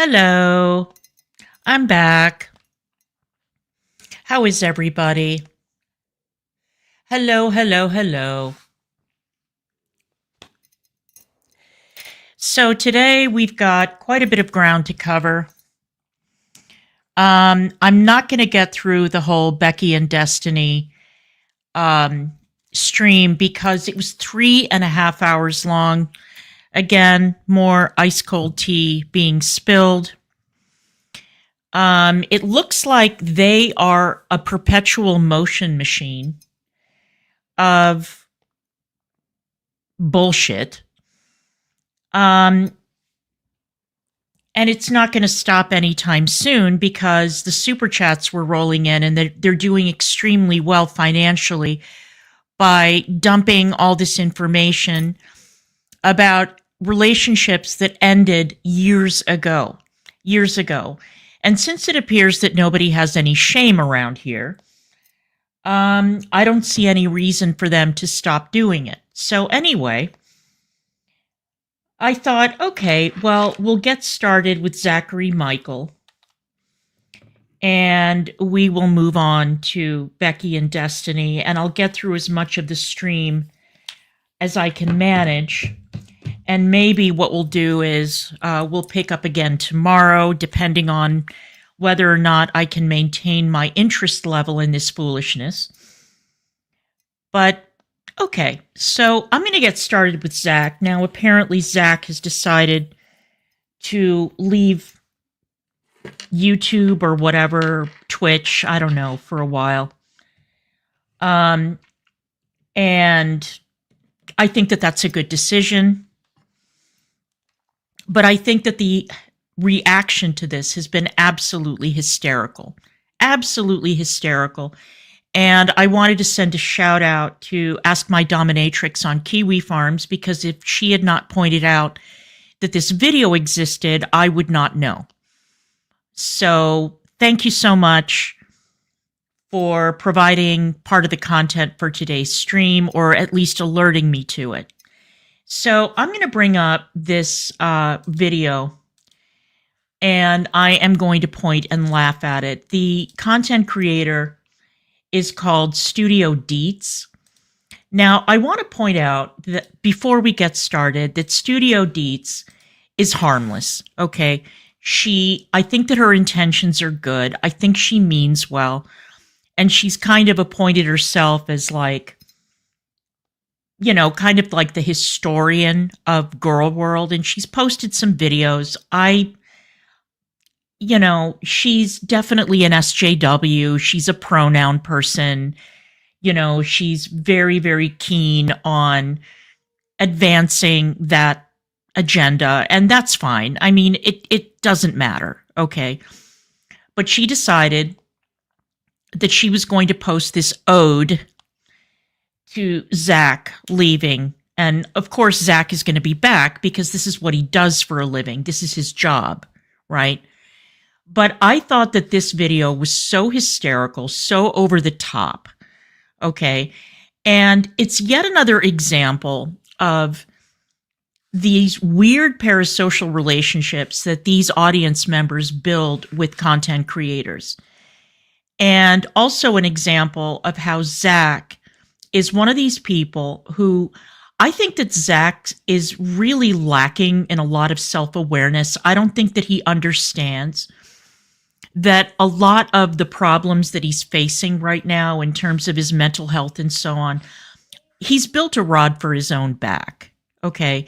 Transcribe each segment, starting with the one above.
Hello, I'm back. How is everybody? Hello, hello, hello. So today we've got quite a bit of ground to cover. I'm not going to get through the whole Becky and Destiny stream because it was 3.5 hours long. Again, more ice cold tea being spilled. It looks like they are a perpetual motion machine of bullshit. And it's not going to stop anytime soon because the super chats were rolling in and they're doing extremely well financially by dumping all this information about relationships that ended years ago. And since it appears that nobody has any shame around here, I don't see any reason for them to stop doing it. So anyway, I thought, okay, well, we'll get started with Zachary Michael, and we will move on to Becky and Destiny, and I'll get through as much of the stream as I can manage. And maybe what we'll do is we'll pick up again tomorrow, depending on whether or not I can maintain my interest level in this foolishness. But, okay, so I'm going to get started with Zach. Now, apparently Zach has decided to leave YouTube or whatever, Twitch, I don't know, for a while. And I think that that's a good decision. But I think that the reaction to this has been absolutely hysterical. Absolutely hysterical. And I wanted to send a shout out to Ask My Dominatrix on Kiwi Farms, because if she had not pointed out that this video existed, I would not know. So thank you so much for providing part of the content for today's stream, or at least alerting me to it. So I'm going to bring up this video, and I am going to point and laugh at it. The content creator is called Studio Deets. Now, I want to point out that before we get started, that Studio Deets is harmless, okay? I think that her intentions are good. I think she means well. And she's kind of appointed herself as like, you know, kind of like the historian of Girl World, and she's posted some videos. She's definitely an SJW. She's a pronoun person. You know, she's very, very keen on advancing that agenda, and that's fine. I mean, it doesn't matter, okay? But she decided that she was going to post this ode to Zach leaving. And of course, Zach is going to be back because this is what he does for a living. This is his job, right? But I thought that this video was so hysterical, so over the top, okay? And it's yet another example of these weird parasocial relationships that these audience members build with content creators. And also an example of how Zach is one of these people who, I think that Zach is really lacking in a lot of self-awareness. I don't think that he understands that a lot of the problems that he's facing right now in terms of his mental health and so on, he's built a rod for his own back, okay?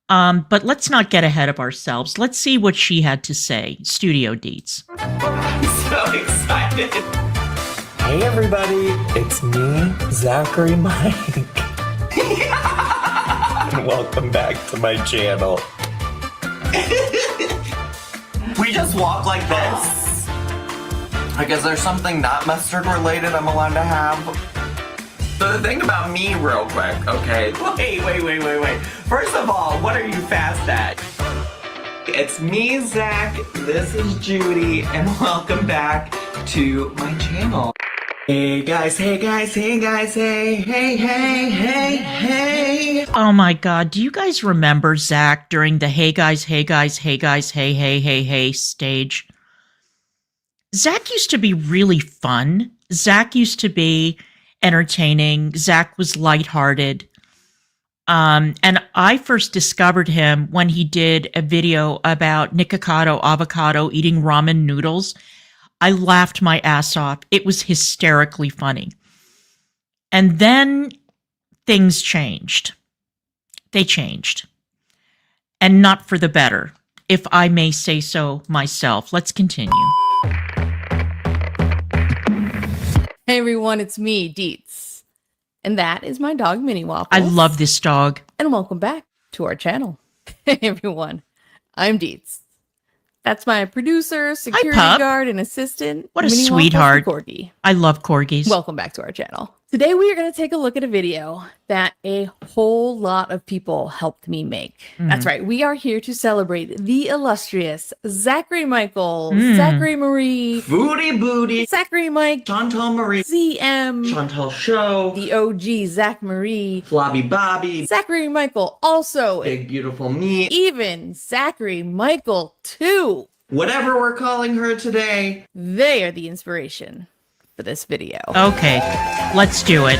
But let's not get ahead of ourselves. Let's see what she had to say. Studio Deets. I'm so excited. Hey everybody, it's me, Zachary Mike. And welcome back to my channel. We just walk like this. Like, is there something not mustard related I'm allowed to have? So the thing about me real quick, okay? Wait. First of all, what are you fast at? It's me, Zach, this is Judy, and welcome back to my channel. Hey guys, hey guys, hey guys, hey, hey, hey, hey, hey. Oh my God. Do you guys remember Zach during the hey guys, hey guys, hey guys, hey, hey, hey, hey stage? Zach used to be really fun. Zach used to be entertaining. Zach was lighthearted. And I first discovered him when he did a video about Nikocado avocado eating ramen noodles. I laughed my ass off. It was hysterically funny. And then things changed. They changed. And not for the better, if I may say so myself. Let's continue. Hey everyone, it's me, Deets. And that is my dog, Minnie Waffles. I love this dog. And welcome back to our channel. Hey everyone, I'm Deets. That's my producer, security guard, and assistant. What a Minnie sweetheart. Waffles the Corgi. I love corgis. Welcome back to our channel. Today we are going to take a look at a video that a whole lot of people helped me make. That's right. We are here to celebrate the illustrious Zachary Michael, Zachary Marie, Booty booty. Zachary Mike, Chantal Marie. ZM, Chantal Show. the OG Zach Marie, Flobby Bobby. Zachary Michael, also Big beautiful me. even Zachary Michael 2. Whatever we're calling her today. They are the inspiration for this video. Okay, let's do it.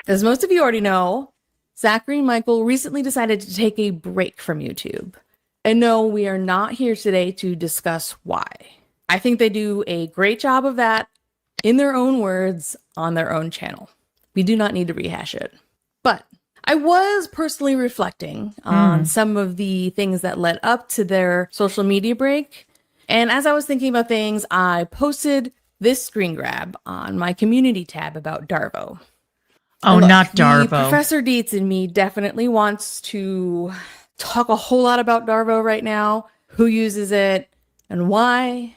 As most of you already know, Zachary Michael recently decided to take a break from YouTube. And no, we are not here today to discuss why. I think they do a great job of that in their own words on their own channel. We do not need to rehash it. But I was personally reflecting on some of the things that led up to their social media break. And as I was thinking about things, I posted this screen grab on my community tab about Darvo. Oh, Look, not Darvo. Professor Deets in me definitely wants to talk a whole lot about Darvo right now, who uses it and why,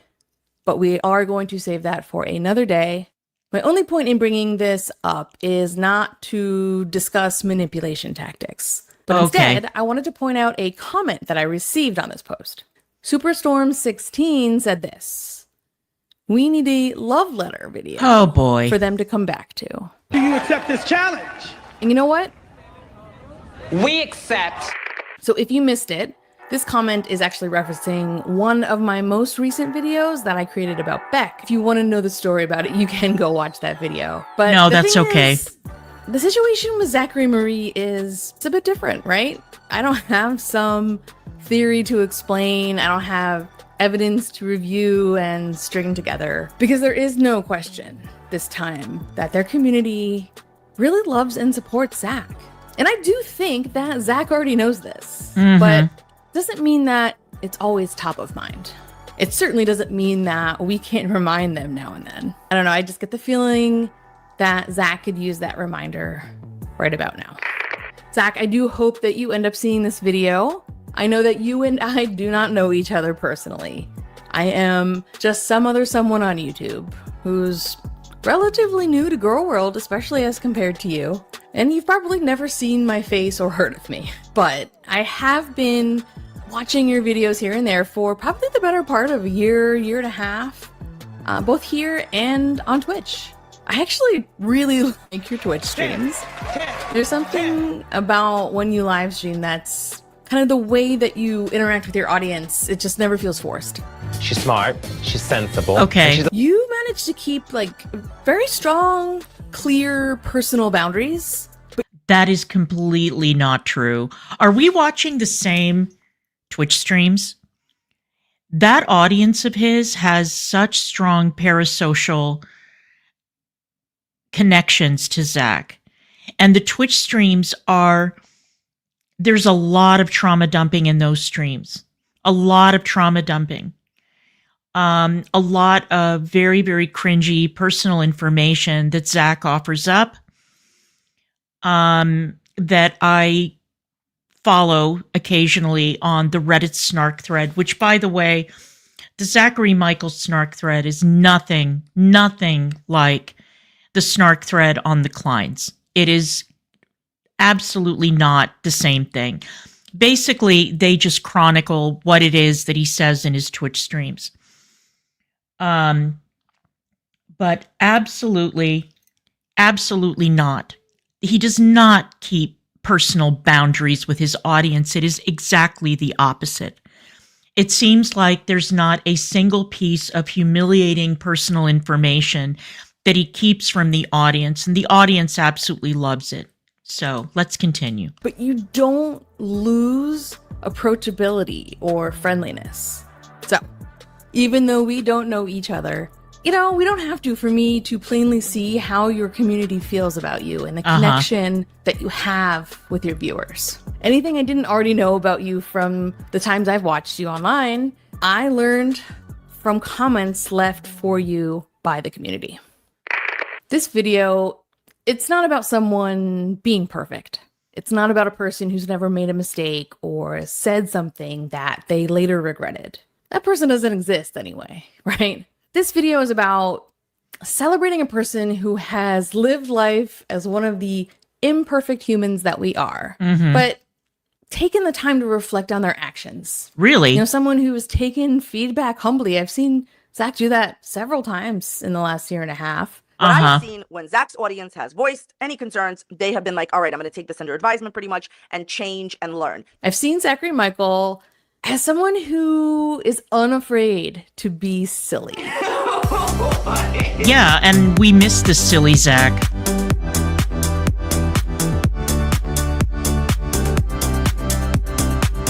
but we are going to save that for another day. My only point in bringing this up is not to discuss manipulation tactics, but instead, I wanted to point out a comment that I received on this post. Superstorm16 said this: "We need a love letter video Oh boy. for them to come back to." Do you accept this challenge? And you know what? We accept. So if you missed it, this comment is actually referencing one of my most recent videos that I created about Beck. If you want to know the story about it, you can go watch that video. But No, the that's thing okay. is, the situation with Zachary Marie is it's a bit different, right? I don't have some theory to explain. I don't have evidence to review and string together, because there is no question this time that their community really loves and supports Zach. And I do think that Zach already knows this, but doesn't mean that it's always top of mind. It certainly doesn't mean that we can't remind them now and then. I don't know, I just get the feeling that Zach could use that reminder right about now. Zach, I do hope that you end up seeing this video. I know that you and I do not know each other personally. I am just some other someone on YouTube who's relatively new to Girl World, especially as compared to you. And you've probably never seen my face or heard of me. But I have been watching your videos here and there for probably the better part of a year, year and a half, both here and on Twitch. I actually really like your Twitch streams. There's something about when you live stream that's kind of the way that you interact with your audience. It just never feels forced. She's smart. She's sensible. Okay. You managed to keep like very strong, clear personal boundaries. That is completely not true. Are we watching the same Twitch streams? That audience of his has such strong parasocial connections to Zach. And the Twitch streams there's a lot of trauma dumping in those streams. A lot of trauma dumping. A lot of very, very cringy personal information that Zach offers up. That I follow occasionally on the Reddit snark thread, which, by the way, the Zachary Michael snark thread is nothing like the snark thread on the Kleins. It is absolutely not the same thing. Basically, they just chronicle what it is that he says in his Twitch streams. But But absolutely, absolutely not. He does not keep personal boundaries with his audience. It is exactly the opposite. It seems like there's not a single piece of humiliating personal information that he keeps from the audience, and the audience absolutely loves it. So let's continue. But you don't lose approachability or friendliness. So, even though we don't know each other, we don't have to for me to plainly see how your community feels about you and the connection that you have with your viewers. Anything I didn't already know about you from the times I've watched you online, I learned from comments left for you by the community. This video, it's not about someone being perfect. It's not about a person who's never made a mistake or said something that they later regretted. That person doesn't exist anyway, right? This video is about celebrating a person who has lived life as one of the imperfect humans that we are, but taken the time to reflect on their actions. Really? Someone who has taken feedback humbly. I've seen Zach do that several times in the last year and a half. What I've seen when Zach's audience has voiced any concerns, they have been like, all right, I'm going to take this under advisement pretty much and change and learn. I've seen Zachary Michael as someone who is unafraid to be silly. Yeah, and we miss the silly Zach.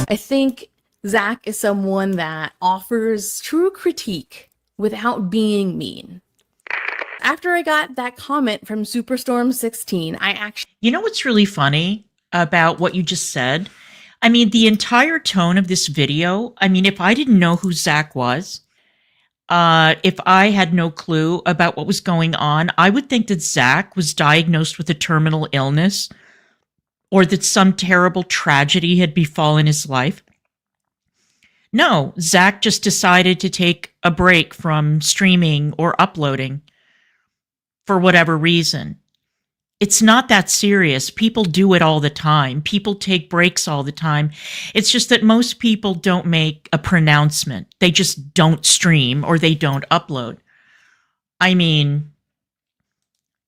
I think Zach is someone that offers true critique without being mean. After I got that comment from Superstorm16, I actually... You know what's really funny about what you just said? I mean, the entire tone of this video, if I didn't know who Zach was, if I had no clue about what was going on, I would think that Zach was diagnosed with a terminal illness or that some terrible tragedy had befallen his life. No, Zach just decided to take a break from streaming or uploading for whatever reason. It's not that serious. People do it all the time. People take breaks all the time. It's just that most people don't make a pronouncement. They just don't stream or they don't upload.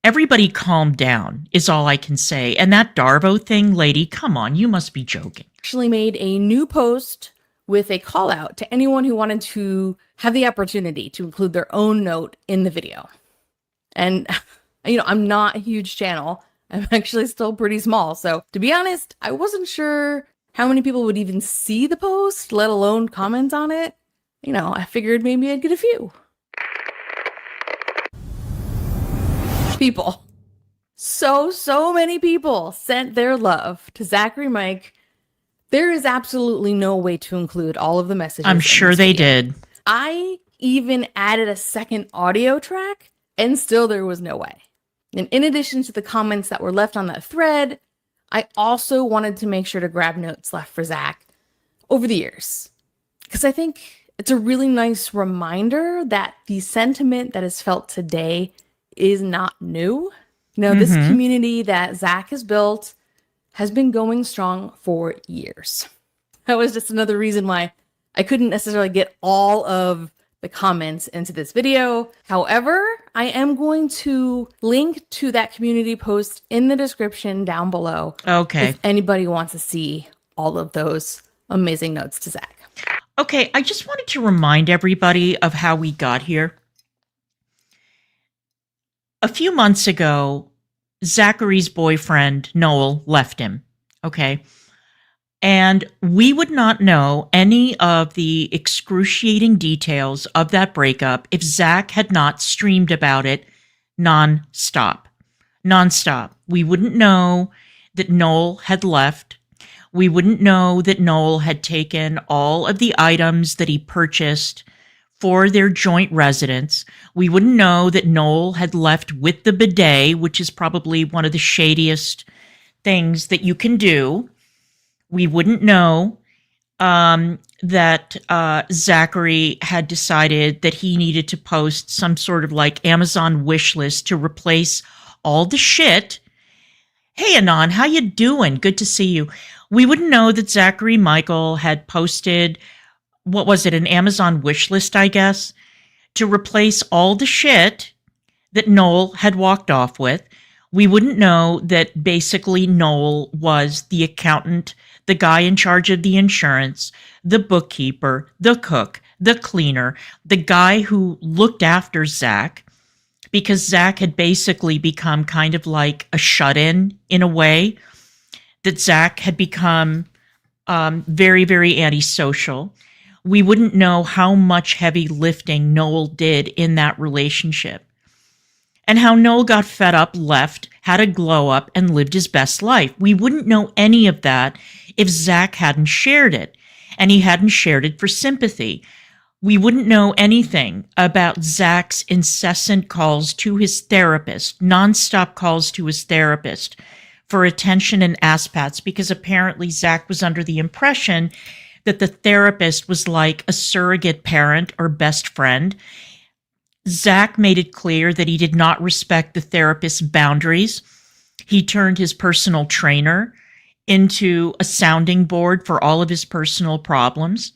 Everybody calm down is all I can say. And that Darvo thing, lady, come on, you must be joking. Actually made a new post with a call out to anyone who wanted to have the opportunity to include their own note in the video. And I'm not a huge channel. I'm actually still pretty small. So to be honest, I wasn't sure how many people would even see the post, let alone comment on it. I figured maybe I'd get a few. People. So many people sent their love to Zachary Mike. There is absolutely no way to include all of the messages. I'm sure they did. I even added a second audio track, and still there was no way. And in addition to the comments that were left on that thread, I also wanted to make sure to grab notes left for Zach over the years. Because I think it's a really nice reminder that the sentiment that is felt today is not new. This community that Zach has built has been going strong for years. That was just another reason why I couldn't necessarily get all of the comments into this video. However, I am going to link to that community post in the description down below. Okay. If anybody wants to see all of those amazing notes to Zach. Okay, I just wanted to remind everybody of how we got here. A few months ago, Zachary's boyfriend, Noel, left him. Okay. And we would not know any of the excruciating details of that breakup if Zach had not streamed about it nonstop. We wouldn't know that Noel had left. We wouldn't know that Noel had taken all of the items that he purchased for their joint residence. We wouldn't know that Noel had left with the bidet, which is probably one of the shadiest things that you can do. We wouldn't know that Zachary had decided that he needed to post some sort of like Amazon wish list to replace all the shit. Hey, Anon, how you doing? Good to see you. We wouldn't know that Zachary Michael had posted, what was it, an Amazon wish list, I guess, to replace all the shit that Noel had walked off with. We wouldn't know that basically Noel was the accountant, the guy in charge of the insurance, the bookkeeper, the cook, the cleaner, the guy who looked after Zach, because Zach had basically become kind of like a shut-in a way, that Zach had become very, very antisocial. We wouldn't know how much heavy lifting Noel did in that relationship, and how Noel got fed up, left, had a glow up, and lived his best life. We wouldn't know any of that if Zach hadn't shared it, and he hadn't shared it for sympathy. We wouldn't know anything about Zach's incessant calls to his therapist, nonstop calls to his therapist for attention and ass pats, because apparently Zach was under the impression that the therapist was like a surrogate parent or best friend. Zach made it clear that he did not respect the therapist's boundaries. He turned his personal trainer into a sounding board for all of his personal problems.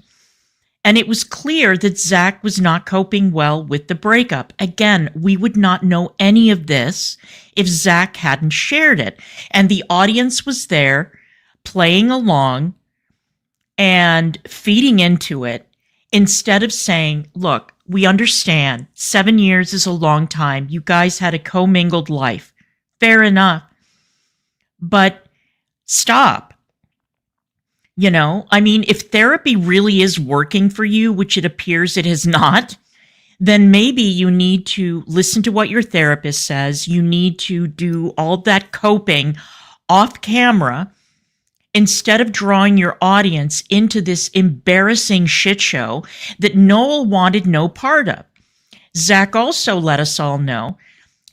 And it was clear that Zach was not coping well with the breakup. Again, we would not know any of this if Zach hadn't shared it. And the audience was there playing along and feeding into it, instead of saying, look, we understand 7 years is a long time. You guys had a commingled life. Fair enough. But stop. You know, I mean, if therapy really is working for you, which it appears it has not, then maybe you need to listen to what your therapist says. You need to do all that coping off camera instead of drawing your audience into this embarrassing shit show that Noel wanted no part of. Zach also let us all know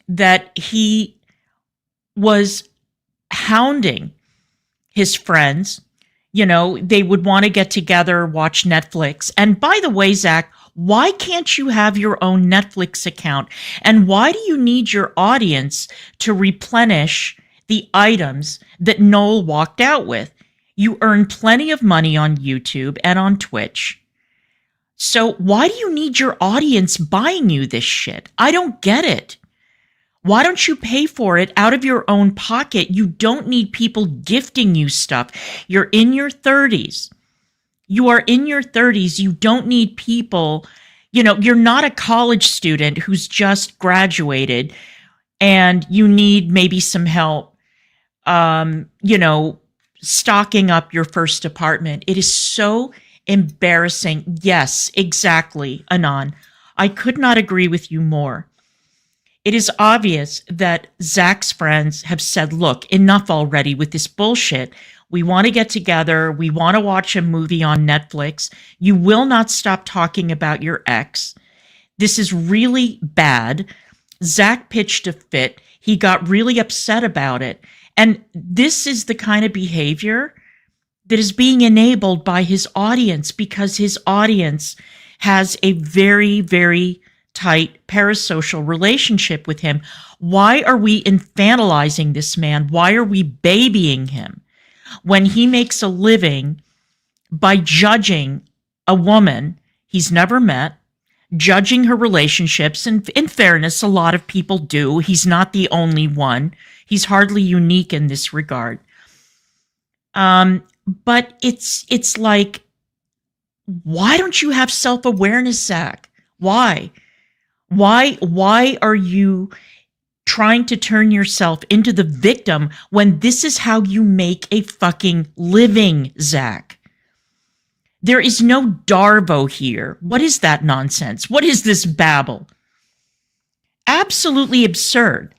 that he was hounding his friends. You know, they would want to get together, watch Netflix. And by the way, Zach, why can't you have your own Netflix account? And why do you need your audience to replenish the items that Noel walked out with? You earn plenty of money on YouTube and on Twitch. So why do you need your audience buying you this shit? I don't get it. Why don't you pay for it out of your own pocket? You don't need people gifting you stuff. You're in your 30s. You are in your 30s. You don't need people, you know, you're not a college student who's just graduated and you need maybe some help, you know, stocking up your first apartment. It is so embarrassing. Yes, exactly, Anon. I could not agree with you more. It is obvious that Zach's friends have said, look, enough already with this bullshit. We want to get together. We want to watch a movie on Netflix. You will not stop talking about your ex. This is really bad. Zach pitched a fit. He got really upset about it. And this is the kind of behavior that is being enabled by his audience, because his audience has a very, very tight parasocial relationship with him. Why are we infantilizing this man? Why are we babying him when he makes a living by judging a woman he's never met, judging her relationships? And in fairness, a lot of people do. He's not the only one. He's hardly unique in this regard. But it's like, why don't you have self-awareness, Zach? Why? Why are you trying to turn yourself into the victim when this is how you make a fucking living, Zach? There is no Darvo here. What is that nonsense? What is this babble? Absolutely absurd.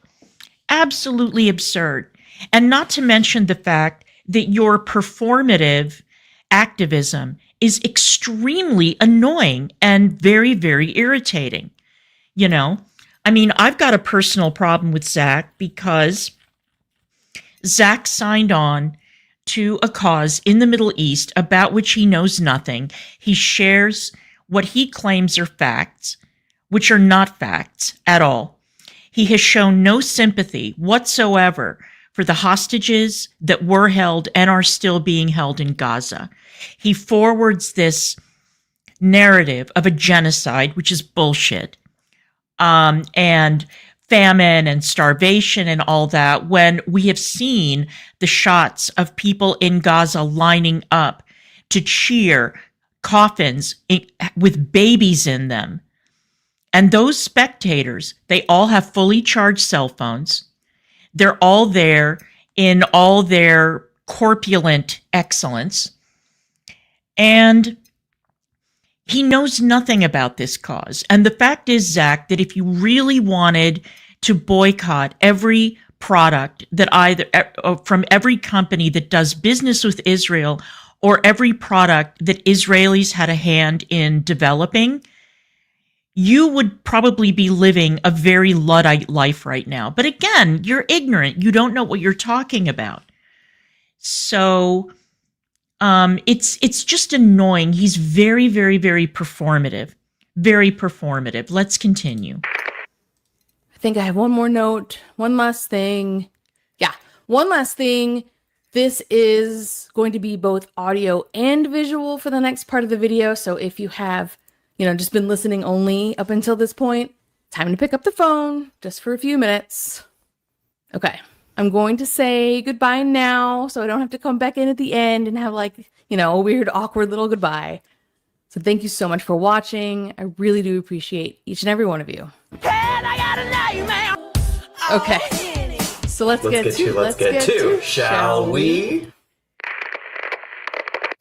Absolutely absurd. And not to mention the fact that your performative activism is extremely annoying and very, very irritating. You know, I mean, I've got a personal problem with Zach because Zach signed on to a cause in the Middle East about which he knows nothing. He shares what he claims are facts, which are not facts at all. He has shown no sympathy whatsoever for the hostages that were held and are still being held in Gaza. He forwards this narrative of a genocide, which is bullshit. And famine and starvation and all that, when we have seen the shots of people in Gaza lining up to cheer coffins with babies in them. And those spectators, they all have fully charged cell phones. They're all there in all their corpulent excellence. And he knows nothing about this cause. And the fact is, Zach, that if you really wanted to boycott every product that either from every company that does business with Israel, or every product that Israelis had a hand in developing, you would probably be living a very Luddite life right now. But again, you're ignorant. You don't know what you're talking about. So it's just annoying. He's very, very, very performative. Very performative. Let's continue. I think I have one more note. One last thing. Yeah, one last thing. This is going to be both audio and visual for the next part of the video. So if you have, just been listening only up until this point, time to pick up the phone just for a few minutes. Okay. I'm going to say goodbye now, so I don't have to come back in at the end and have a weird, awkward little goodbye. So thank you so much for watching. I really do appreciate each and every one of you. Okay. So let's get to, shall we?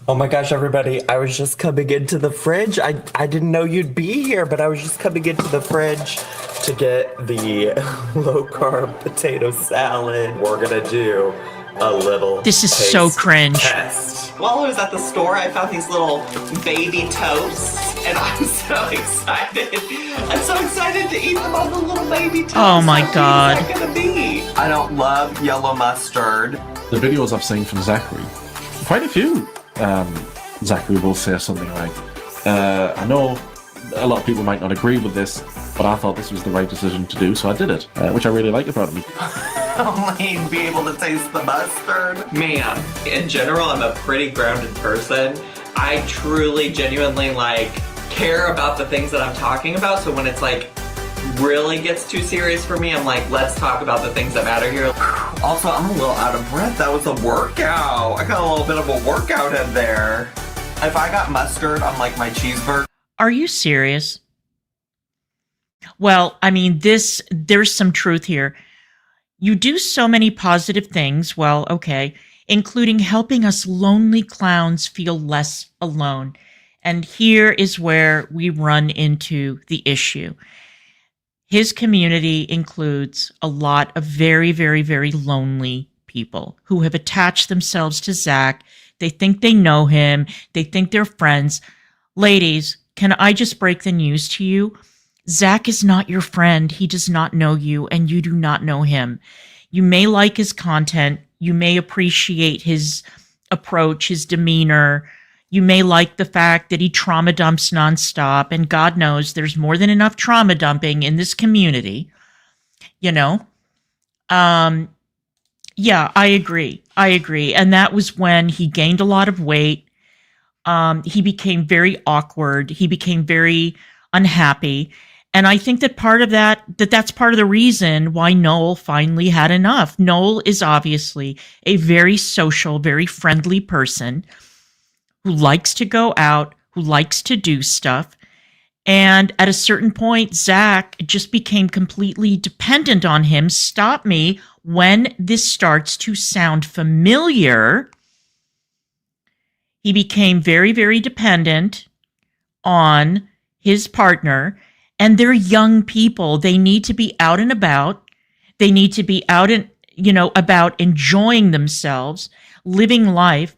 Oh my gosh, everybody, I was just coming into the fridge. I didn't know you'd be here, but I was just coming into the fridge to get the low-carb potato salad. We're gonna do a little This is so cringe. test. While I was at the store, I found these little baby toasts, and I'm so excited. I'm so excited to eat them on the little baby toast. Oh my How cute God. is that gonna be? I don't love yellow mustard. The videos I've seen from Zachary, quite a few, Zachary will say something like, I know a lot of people might not agree with this, but I thought this was the right decision to do, so I did it, which I really like about him. Only be able to taste the mustard. Man, in general, I'm a pretty grounded person. I truly, genuinely, care about the things that I'm talking about, so when it's, really gets too serious for me, I'm like, let's talk about the things that matter here. Also, I'm a little out of breath. That was a workout. I got a little bit of a workout in there. If I got mustard on, my cheeseburger. Are you serious? Well, I mean, there's some truth here. You do so many positive things, well, okay, including helping us lonely clowns feel less alone. And here is where we run into the issue. His community includes a lot of very, very, very lonely people who have attached themselves to Zach. They think they know him. They think they're friends. Ladies, can I just break the news to you? Zach is not your friend. He does not know you, and you do not know him. You may like his content. You may appreciate his approach, his demeanor. You may like the fact that he trauma dumps nonstop, and God knows there's more than enough trauma dumping in this community. Yeah, I agree. And that was when he gained a lot of weight. He became very awkward. He became very unhappy. And I think that that's part of the reason why Noel finally had enough. Noel is obviously a very social, very friendly person who likes to go out, who likes to do stuff. And at a certain point, Zach just became completely dependent on him. Stop me when this starts to sound familiar. He became very, very dependent on his partner. And they're young people. They need to be out and about. They need to be out and, about enjoying themselves, living life,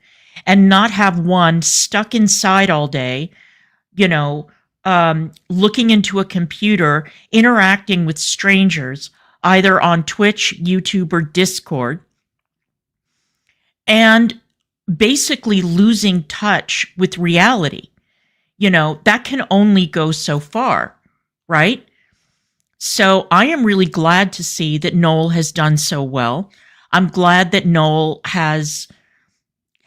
and not have one stuck inside all day, looking into a computer, interacting with strangers, either on Twitch, YouTube, or Discord, and basically losing touch with reality. That can only go so far, right? So I am really glad to see that Noel has done so well. I'm glad that Noel has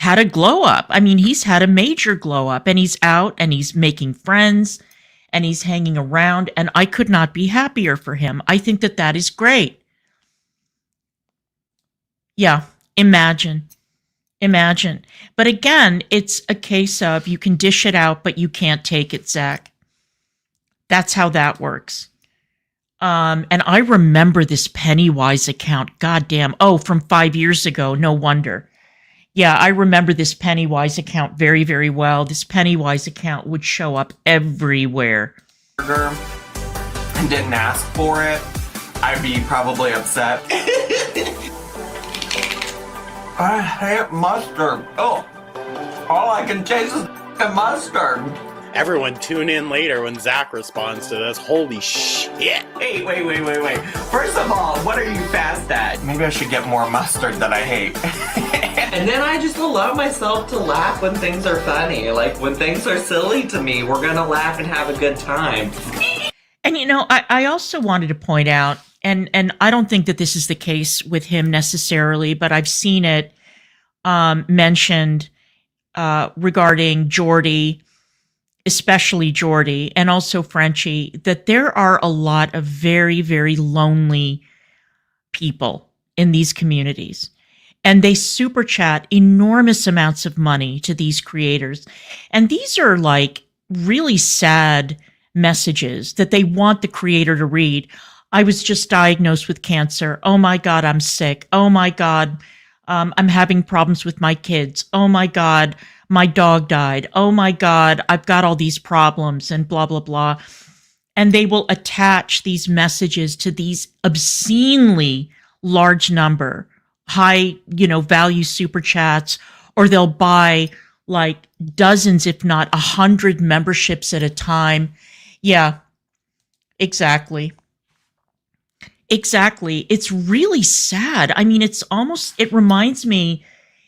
had a glow up. I mean, he's had a major glow up, and he's out and he's making friends and he's hanging around, and I could not be happier for him. I think that that is great. Yeah, imagine. But again, it's a case of you can dish it out, but you can't take it, Zach. That's how that works. And I remember this Pennywise account. Goddamn. Oh, from 5 years ago. No wonder. Yeah, I remember this Pennywise account very, very well. This Pennywise account would show up everywhere. And didn't ask for it, I'd be probably upset. I hate mustard. Oh, all I can taste is mustard. Everyone tune in later when Zach responds to this. Holy shit. Hey, wait. First of all, what are you fast at? Maybe I should get more mustard that I hate. And then I just allow myself to laugh when things are funny. Like, when things are silly to me, we're gonna laugh and have a good time. And you know, I also wanted to point out, and I don't think that this is the case with him necessarily, but I've seen it mentioned regarding Jordy, especially Jordy, and also Frenchie, that there are a lot of very, very lonely people in these communities. And they super chat enormous amounts of money to these creators. And these are like really sad messages that they want the creator to read. I was just diagnosed with cancer. Oh my God, I'm sick. Oh my God, I'm having problems with my kids. Oh my God, my dog died. Oh my God, I've got all these problems and blah, blah, blah. And they will attach these messages to these obscenely large number, high, value super chats, or they'll buy like dozens, if not 100 memberships at a time. Yeah, exactly. It's really sad. I mean, it reminds me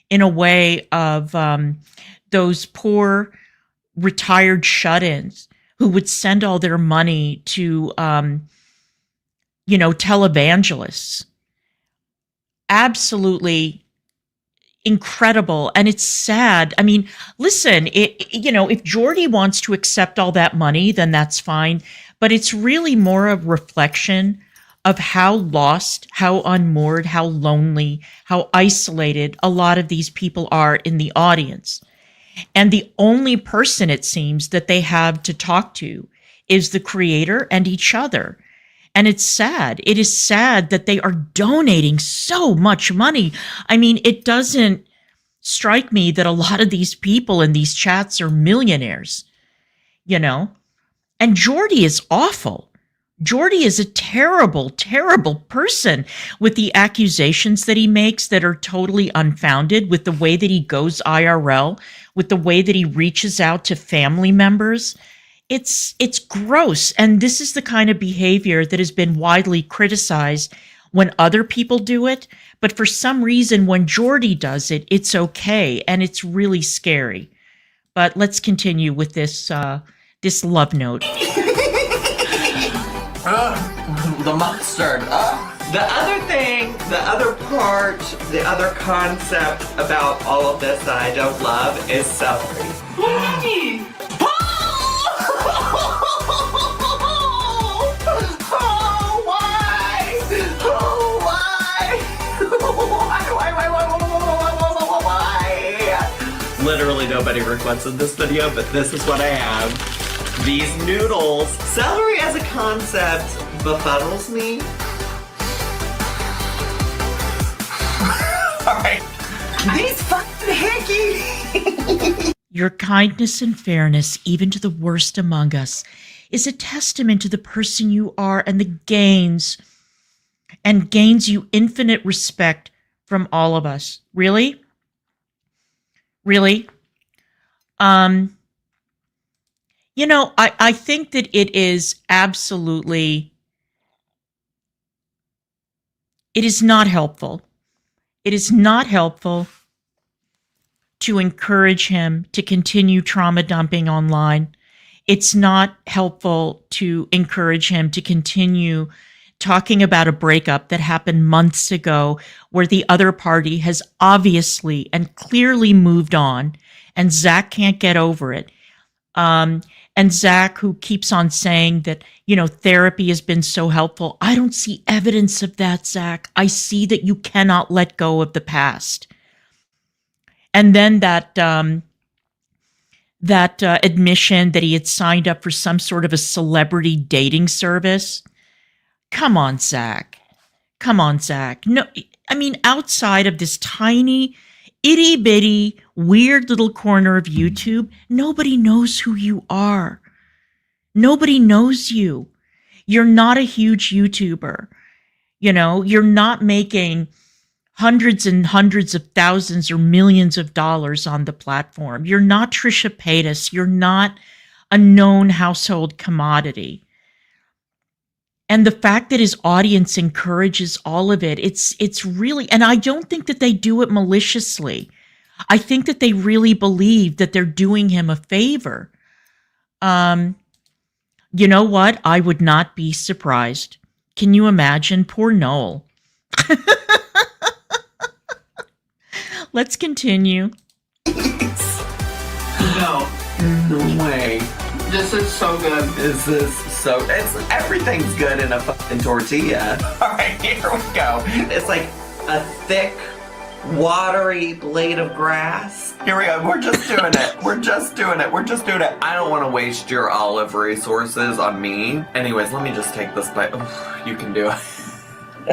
in a way of those poor retired shut-ins who would send all their money to, televangelists. Absolutely incredible. And it's sad. I mean, listen, if Jordy wants to accept all that money, then that's fine. But it's really more a reflection of how lost, how unmoored, how lonely, how isolated a lot of these people are in the audience. And the only person, it seems, that they have to talk to is the creator and each other. And it's sad. It is sad that they are donating so much money. I mean, it doesn't strike me that a lot of these people in these chats are millionaires, And Jordy is awful. Jordy is a terrible, terrible person with the accusations that he makes that are totally unfounded, with the way that he goes IRL, with the way that he reaches out to family members. It's gross. And this is the kind of behavior that has been widely criticized when other people do it. But for some reason, when Jordy does it, it's okay. And it's really scary. But let's continue with this love note. The mustard. The other part, the other concept about all of this that I don't love is celery. Why? Literally nobody requested this video, but this is what I have. These noodles. Celery as a concept befuddles me. Alright. These fucking hickey. Your kindness and fairness, even to the worst among us, is a testament to the person you are and the gains you infinite respect from all of us. Really? I think that it is absolutely, it is not helpful. It is not helpful to encourage him to continue trauma dumping online. It's not helpful to encourage him to continue talking about a breakup that happened months ago where the other party has obviously and clearly moved on and Zach can't get over it. And Zach, who keeps on saying that, therapy has been so helpful. I don't see evidence of that, Zach. I see that you cannot let go of the past. And then that admission that he had signed up for some sort of a celebrity dating service. Come on, Zach. No, I mean, outside of this tiny, itty bitty, weird little corner of YouTube, nobody knows who you are. Nobody knows you. You're not a huge YouTuber. You're not making hundreds and hundreds of thousands or millions of dollars on the platform. You're not Trisha Paytas. You're not a known household commodity. And the fact that his audience encourages all of it, it's really, and I don't think that they do it maliciously. I think that they really believe that they're doing him a favor. You know what? I would not be surprised. Can you imagine? Poor Noel. Let's continue. No way. This is so good. Everything's good in a fucking tortilla. All right, here we go. It's like a thick, watery blade of grass. Here we go. We're just doing it. We're just doing it. I don't want to waste your olive resources on me. Anyways, let me just take this bite. Oh, you can do it.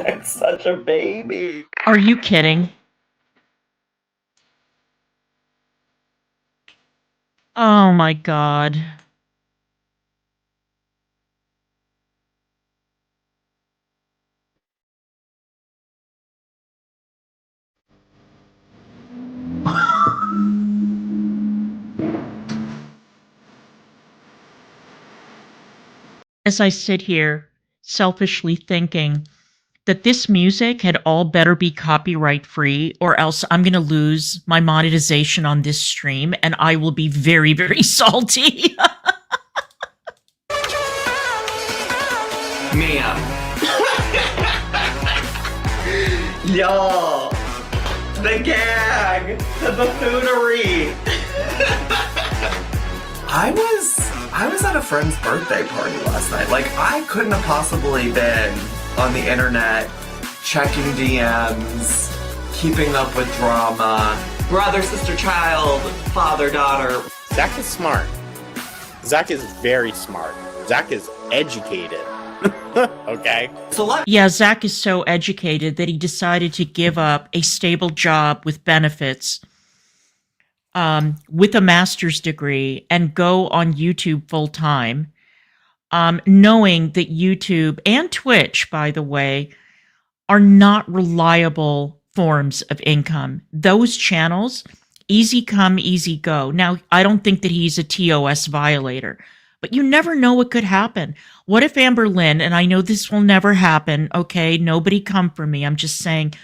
I'm such a baby. Are you kidding? Oh my God. As I sit here selfishly thinking that this music had all better be copyright free, or else I'm going to lose my monetization on this stream and I will be very, very salty. Ma'am. Yo, the gag, the buffoonery. I was at a friend's birthday party last night. Like, I couldn't have possibly been on the internet checking DMs, keeping up with drama, brother, sister, child, father, daughter. Zach is smart. Zach is very smart. Zach is educated. Okay? Yeah, Zach is so educated that he decided to give up a stable job with benefits, with a master's degree, and go on YouTube full time, knowing that YouTube and Twitch, by the way, are not reliable forms of income. Those channels, easy come, easy go. Now, I don't think that he's a TOS violator, but you never know what could happen. What if Amber Lynn, and I know this will never happen, okay, nobody come for me, I'm just saying,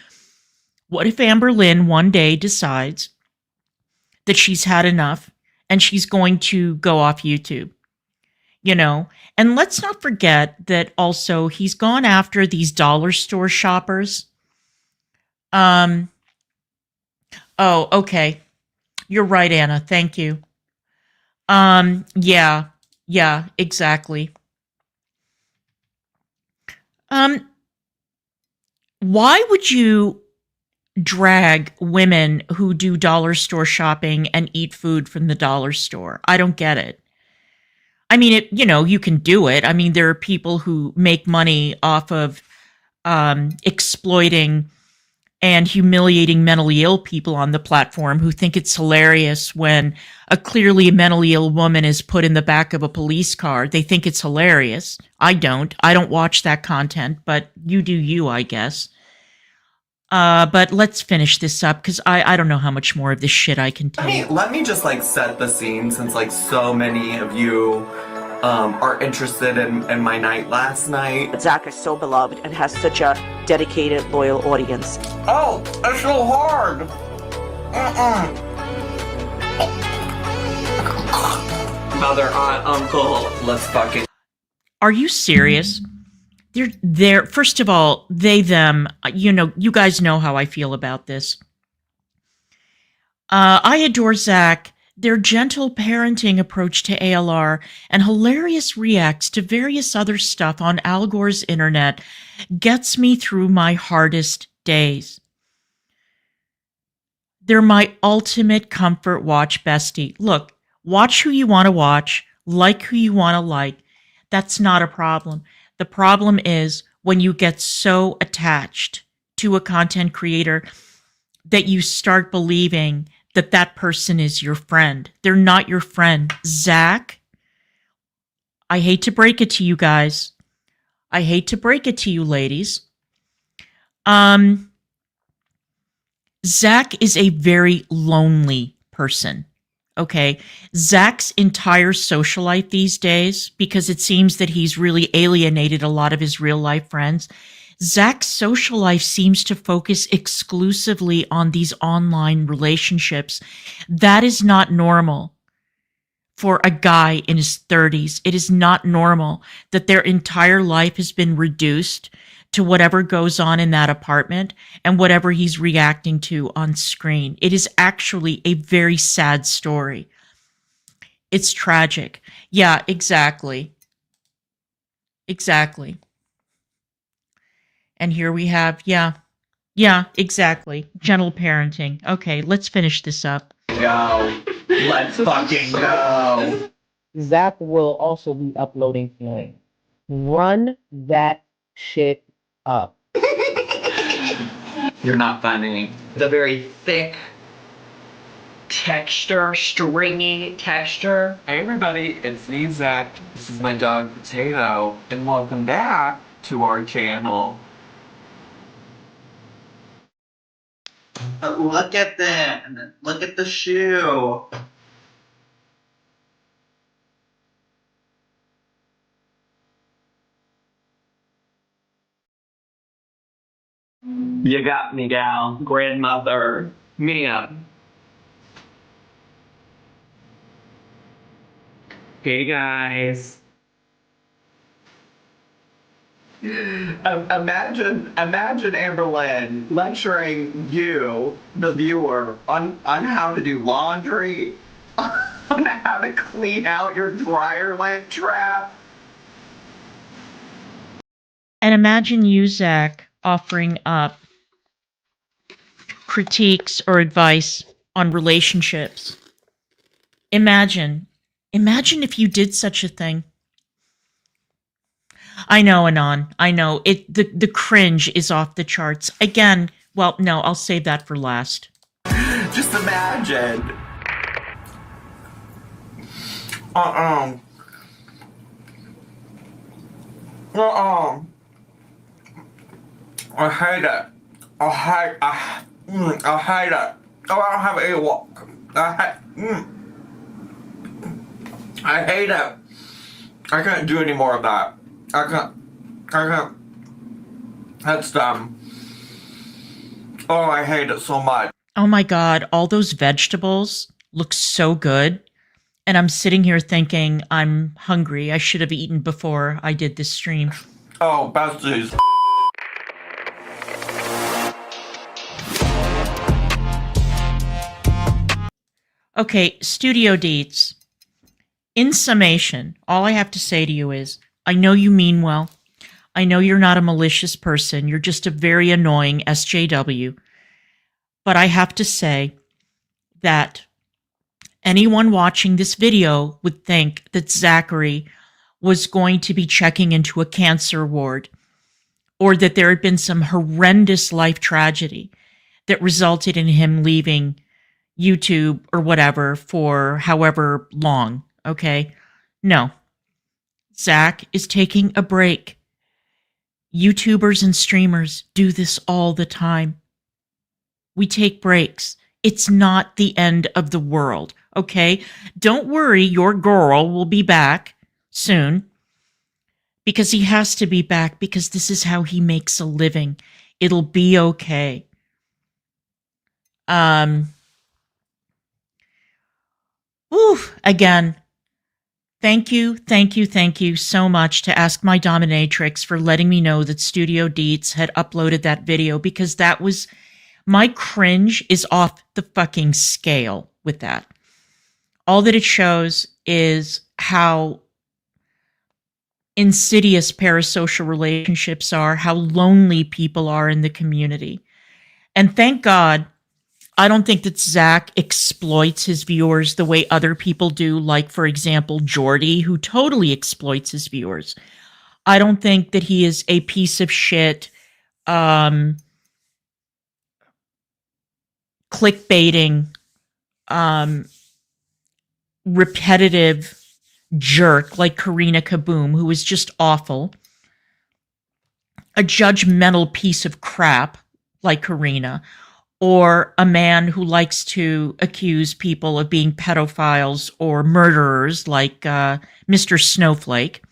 what if Amber Lynn one day decides that she's had enough and she's going to go off YouTube? And let's not forget that also he's gone after these dollar store shoppers. Oh, okay. You're right, Anna. Thank you. Yeah, exactly. Why would you drag women who do dollar store shopping and eat food from the dollar store? I don't get it. I mean, you can do it. I mean, there are people who make money off of exploiting and humiliating mentally ill people on the platform who think it's hilarious when a clearly mentally ill woman is put in the back of a police car. They think it's hilarious. I don't watch that content, but you do you, I guess. But let's finish this up because I don't know how much more of this shit I can take. Let me just set the scene, since so many of you are interested in my night last night. Zach is so beloved and has such a dedicated, loyal audience. Oh, it's so hard. Mother, aunt, uncle, let's fucking. Are you serious? They're first of all, they, them, you guys know how I feel about this. I adore Zach. Their gentle parenting approach to ALR and hilarious reacts to various other stuff on Al Gore's internet gets me through my hardest days. They're my ultimate comfort watch bestie. Look, watch who you want to watch, like who you want to like. That's not a problem. The problem is when you get so attached to a content creator that you start believing that that person is your friend. They're not your friend. Zach, I hate to break it to you guys. I hate to break it to you ladies. Zach is a very lonely person. Okay. Zach's entire social life these days, because it seems that he's really alienated a lot of his real life friends. Zach's social life seems to focus exclusively on these online relationships. That is not normal for a guy in his 30s. It is not normal that their entire life has been reduced to whatever goes on in that apartment and whatever he's reacting to on screen. It is actually a very sad story. It's tragic. Yeah, exactly. Exactly. And here we have, yeah, exactly. Gentle parenting. Okay, let's finish this up. Go. Let's fucking go. Zach will also be uploading tonight. Run that shit up. You're not funny. The very thick texture, stringy texture. Hey everybody, it's me, Zach. This is my dog Potato, and welcome back to our channel. Look at that! Look at the shoe! You got me, gal. Grandmother. Mia. Hey, guys. Imagine Amberlynn lecturing you, the viewer, on how to do laundry, on how to clean out your dryer lint trap. And imagine you, Zach, offering up critiques or advice on relationships. Imagine if you did such a thing. I know, Anon. I know. The cringe is off the charts. Again, well, no, I'll save that for last. Just imagine. I hate it. I hate it. Oh, I don't have a walk. I hate it. I can't do any more of that. I can't. That's dumb. Oh, I hate it so much. Oh my God, all those vegetables look so good. And I'm sitting here thinking I'm hungry. I should have eaten before I did this stream. Oh, besties. Okay, Studio Deets. In summation, all I have to say to you is, I know you mean well. I know you're not a malicious person. You're just a very annoying SJW. But I have to say that anyone watching this video would think that Zachary was going to be checking into a cancer ward, or that there had been some horrendous life tragedy that resulted in him leaving YouTube or whatever for however long, okay? No. Zach is taking a break. YouTubers and streamers do this all the time. We take breaks. It's not the end of the world, okay? Don't worry, your girl will be back soon, because he has to be back, because this is how he makes a living. It'll be okay. Again, thank you so much to Ask My Dominatrix for letting me know that Studio Deets had uploaded that video, because that was, my cringe is off the fucking scale with that. All that it shows is how insidious parasocial relationships are, how lonely people are in the community. And thank God, I don't think that Zach exploits his viewers the way other people do, like, for example, Jordy, who totally exploits his viewers. I don't think that he is a piece of shit, clickbaiting, repetitive jerk like Karina Kaboom, who is just awful. A judgmental piece of crap like Karina, or a man who likes to accuse people of being pedophiles or murderers like Mr. Snowflake.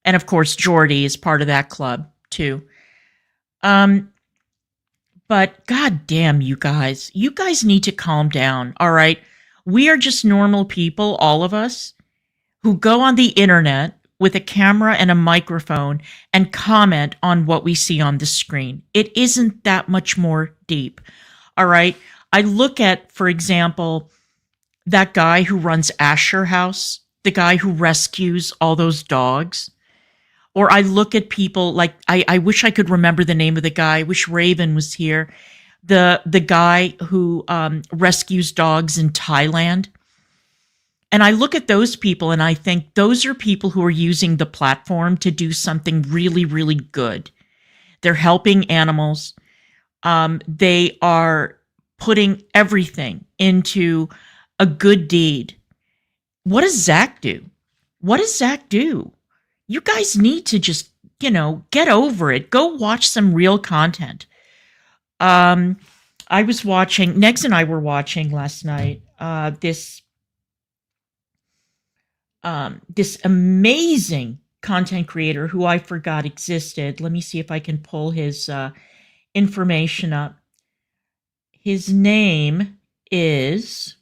And of course, Jordy is part of that club too. But goddamn, you guys need to calm down. All right. We are just normal people, all of us, who go on the internet with a camera and a microphone and comment on what we see on the screen. It isn't that much more deep. All right. I look at, for example, that guy who runs Asher House, the guy who rescues all those dogs. Or I look at people like, I wish I could remember the name of the guy. I wish Raven was here. The guy who rescues dogs in Thailand. And I look at those people and I think those are people who are using the platform to do something really, really good. They're helping animals. They are putting everything into a good deed. What does Zach do? What does Zach do? You guys need to just, get over it. Go watch some real content. I was watching, Negz and I were watching last night, this amazing content creator who I forgot existed. Let me see if I can pull his information up. His name is...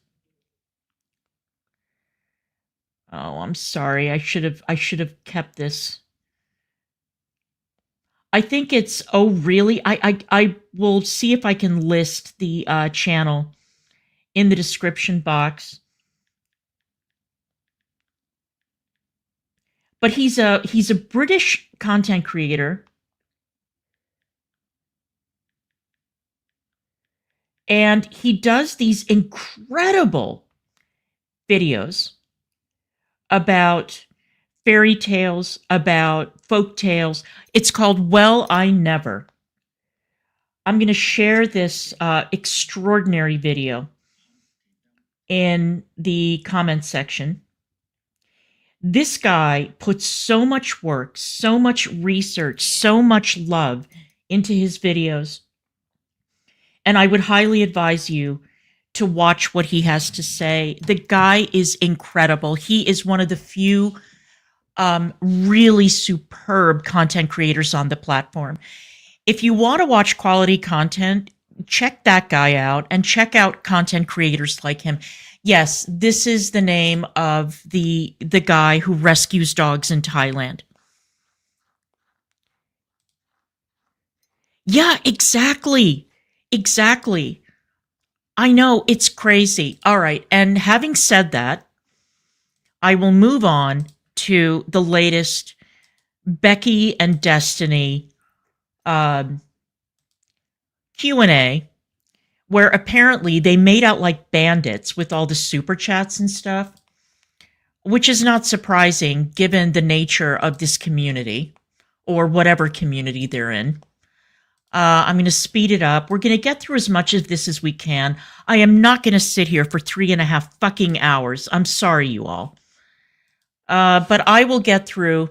Oh, I'm sorry. I should have kept this. I think it's, oh really? I will see if I can list the channel in the description box. But he's a British content creator. And he does these incredible videos about fairy tales, about folk tales. It's called Well, I Never. I'm going to share this extraordinary video in the comments section. This guy puts so much work, so much research, so much love into his videos. And I would highly advise you to watch what he has to say. The guy is incredible. He is one of the few really superb content creators on the platform. If you want to watch quality content, check that guy out and check out content creators like him. Yes, this is the name of the guy who rescues dogs in Thailand. Yeah, exactly. Exactly. I know, it's crazy. All right. And having said that, I will move on to the latest Becky and Destiny Q&A, where apparently they made out like bandits with all the super chats and stuff, which is not surprising given the nature of this community or whatever community they're in. I'm going to speed it up. We're going to get through as much of this as we can. I am not going to sit here for 3.5 fucking hours. I'm sorry, you all. But I will get through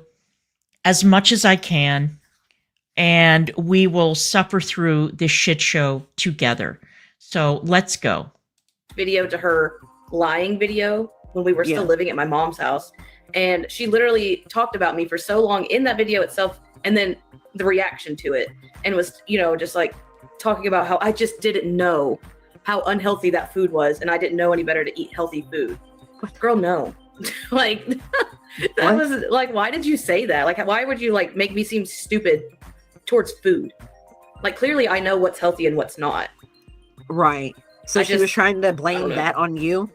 as much as I can, and we will suffer through this shit show together. So let's go. Video to her lying video when we were still living at my mom's house. And she literally talked about me for so long in that video itself, and then the reaction to it, and was, just like talking about how I just didn't know how unhealthy that food was, and I didn't know any better to eat healthy food. Girl, no. Like, that was like, why did you say that? Like, why would you like make me seem stupid towards food? Like, clearly I know what's healthy and what's not. Right. So she was trying to blame that on you?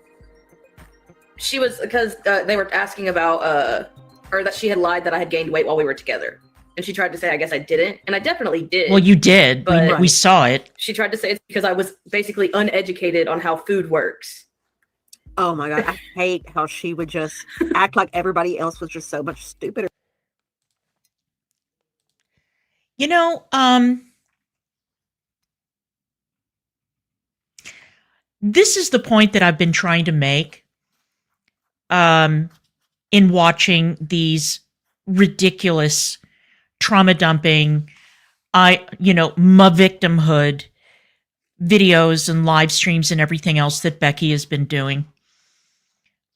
She was, because they were asking about, or that she had lied that I had gained weight while we were together. And she tried to say, I guess I didn't. And I definitely did. Well, you did. But we saw it. She tried to say it's because I was basically uneducated on how food works. Oh my God. I hate how she would just act like everybody else was just so much stupider. You know, this is the point that I've been trying to make in watching these ridiculous trauma dumping, my victimhood videos and live streams and everything else that Becky has been doing.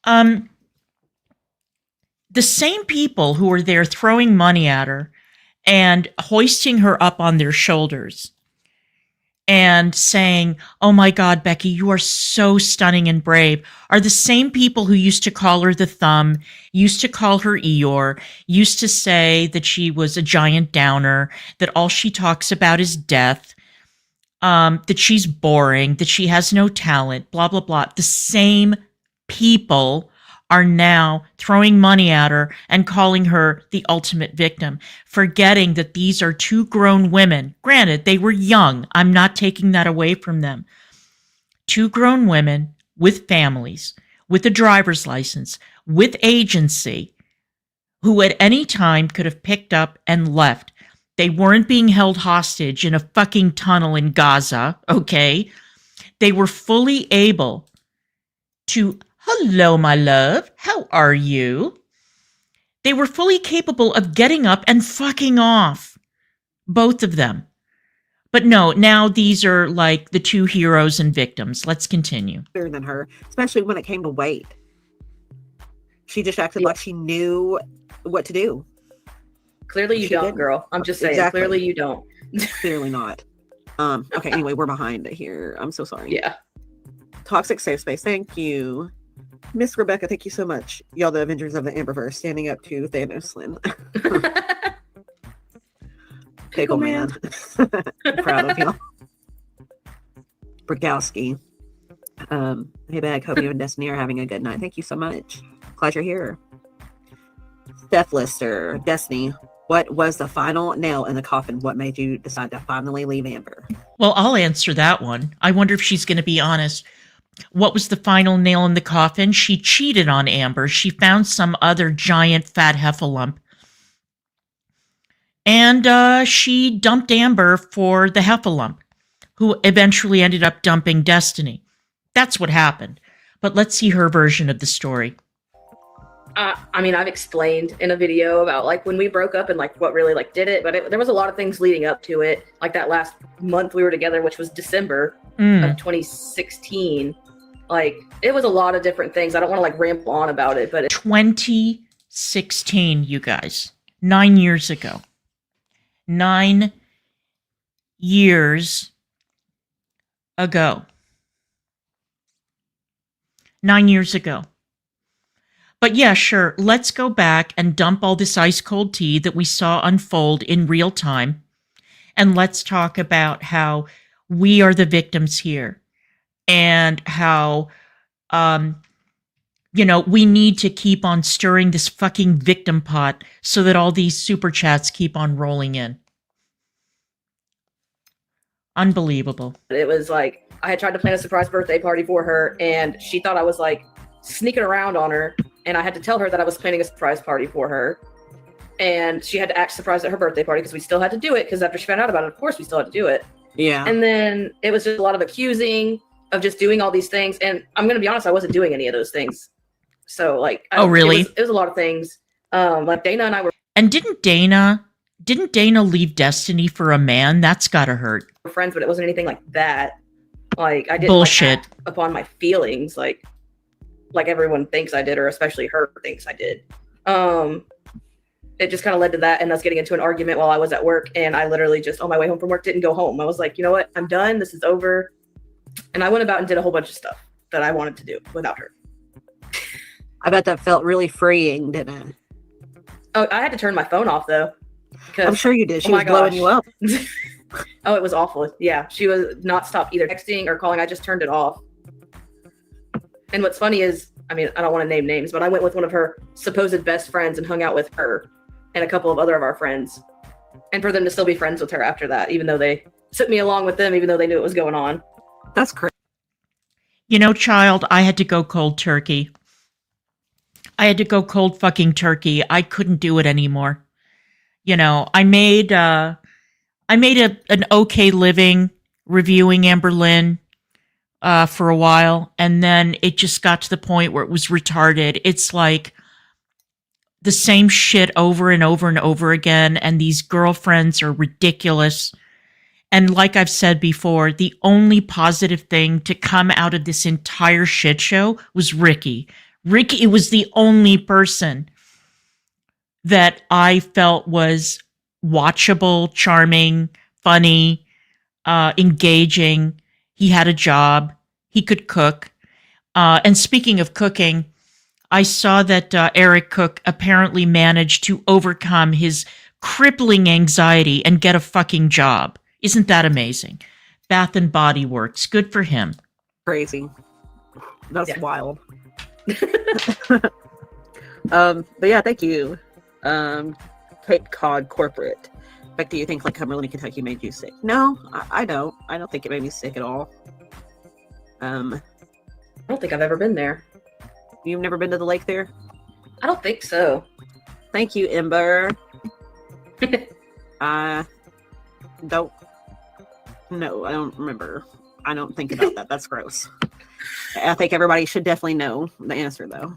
The same people who are there throwing money at her and hoisting her up on their shoulders and saying, oh my God, Becky, you are so stunning and brave, are the same people who used to call her the thumb, used to call her Eeyore, used to say that she was a giant downer, that all she talks about is death, that she's boring, that she has no talent, blah, blah, blah. The same people are now throwing money at her and calling her the ultimate victim, forgetting that these are two grown women. Granted, they were young. I'm not taking that away from them. Two grown women with families, with a driver's license, with agency, who at any time could have picked up and left. They weren't being held hostage in a fucking tunnel in Gaza, okay? They were fully able to, hello, my love, how are you? They were fully capable of getting up and fucking off, both of them. But no, now these are like the two heroes and victims. Let's continue. Better than her, especially when it came to weight. She just acted like she knew what to do. Clearly you don't, girl. I'm just saying, Exactly. clearly you don't. Clearly not. Okay, anyway, we're behind here. I'm so sorry. Yeah. Toxic safe space. Thank you. Miss Rebecca, thank you so much. Y'all the Avengers of the Amberverse, standing up to Thanos Lynn. Pickle man. Proud of y'all. Bragowski. Hey Bag, hope you and Destiny are having a good night. Thank you so much. Glad you're here. Steph Lister, Destiny, what was the final nail in the coffin? What made you decide to finally leave Amber? Well, I'll answer that one. I wonder if she's going to be honest. What was the final nail in the coffin? She cheated on Amber. She found some other giant fat heffalump. And she dumped Amber for the heffalump, who eventually ended up dumping Destiny. That's what happened. But let's see her version of the story. I mean, I've explained in a video about like when we broke up and like what really like did it, but there was a lot of things leading up to it. Like that last month we were together, which was December of 2016. Like it was a lot of different things. I don't want to like ramble on about it, but 2016, you guys, 9 years ago. 9 years ago. 9 years ago. But yeah, sure, let's go back and dump all this ice cold tea that we saw unfold in real time. And let's talk about how we are the victims here. And how, we need to keep on stirring this fucking victim pot so that all these super chats keep on rolling in. Unbelievable. it was like I had tried to plan a surprise birthday party for her, and she thought I was like sneaking around on her, and I had to tell her that I was planning a surprise party for her. And she had to act surprised at her birthday party because we still had to do it, because after she found out about it, of course we still had to do it. Yeah. And then it was just a lot of accusing of just doing all these things. And I'm going to be honest, I wasn't doing any of those things. So like, Oh, really? It was a lot of things. Like Dana and I were And didn't Dana leave Destiny for a man? That's gotta hurt. friends, but it wasn't anything like that. Like I didn't Bullshit. like, act upon my feelings like everyone thinks I did, or especially her thinks I did. It just kind of led to that and us getting into an argument while I was at work. And I literally just on my way home from work didn't go home. I was like, you know what? I'm done. This is over. And I went about and did a whole bunch of stuff that I wanted to do without her. I bet that felt really freeing, didn't it? Oh, I had to turn my phone off though. I'm sure you did. She oh was my blowing gosh. you up. Oh, it was awful. Yeah, she was not stop either texting or calling. I just turned it off. And what's funny is I mean, I don't want to name names, but I went with one of her supposed best friends and hung out with her and a couple of other of our friends. And for them to still be friends with her after that, even though they took me along with them, even though they knew what was going on. That's crazy. You know, child, I had to go cold turkey. I had to go cold fucking turkey. I couldn't do it anymore. You know, I made an okay living reviewing Amber Lynn for a while, and then it just got to the point where it was retarded. It's like the same shit over and over and over again, and these girlfriends are ridiculous. And like I've said before, the only positive thing to come out of this entire shit show was Ricky. Ricky was the only person that I felt was watchable, charming, funny, engaging. He had a job. He could cook. And speaking of cooking, I saw that Eric Cook apparently managed to overcome his crippling anxiety and get a fucking job. Isn't that amazing? Bath and Body Works. Good for him. Crazy. That's wild. But yeah, thank you. Cape Cod Corporate. But do you think like Cumberland, Kentucky made you sick? No, I don't. I don't think it made me sick at all. I don't think I've ever been there. You've never been to the lake there? I don't think so. Thank you, Ember. Don't. No, I don't remember. I don't think about that. That's gross. I think everybody should definitely know the answer, though.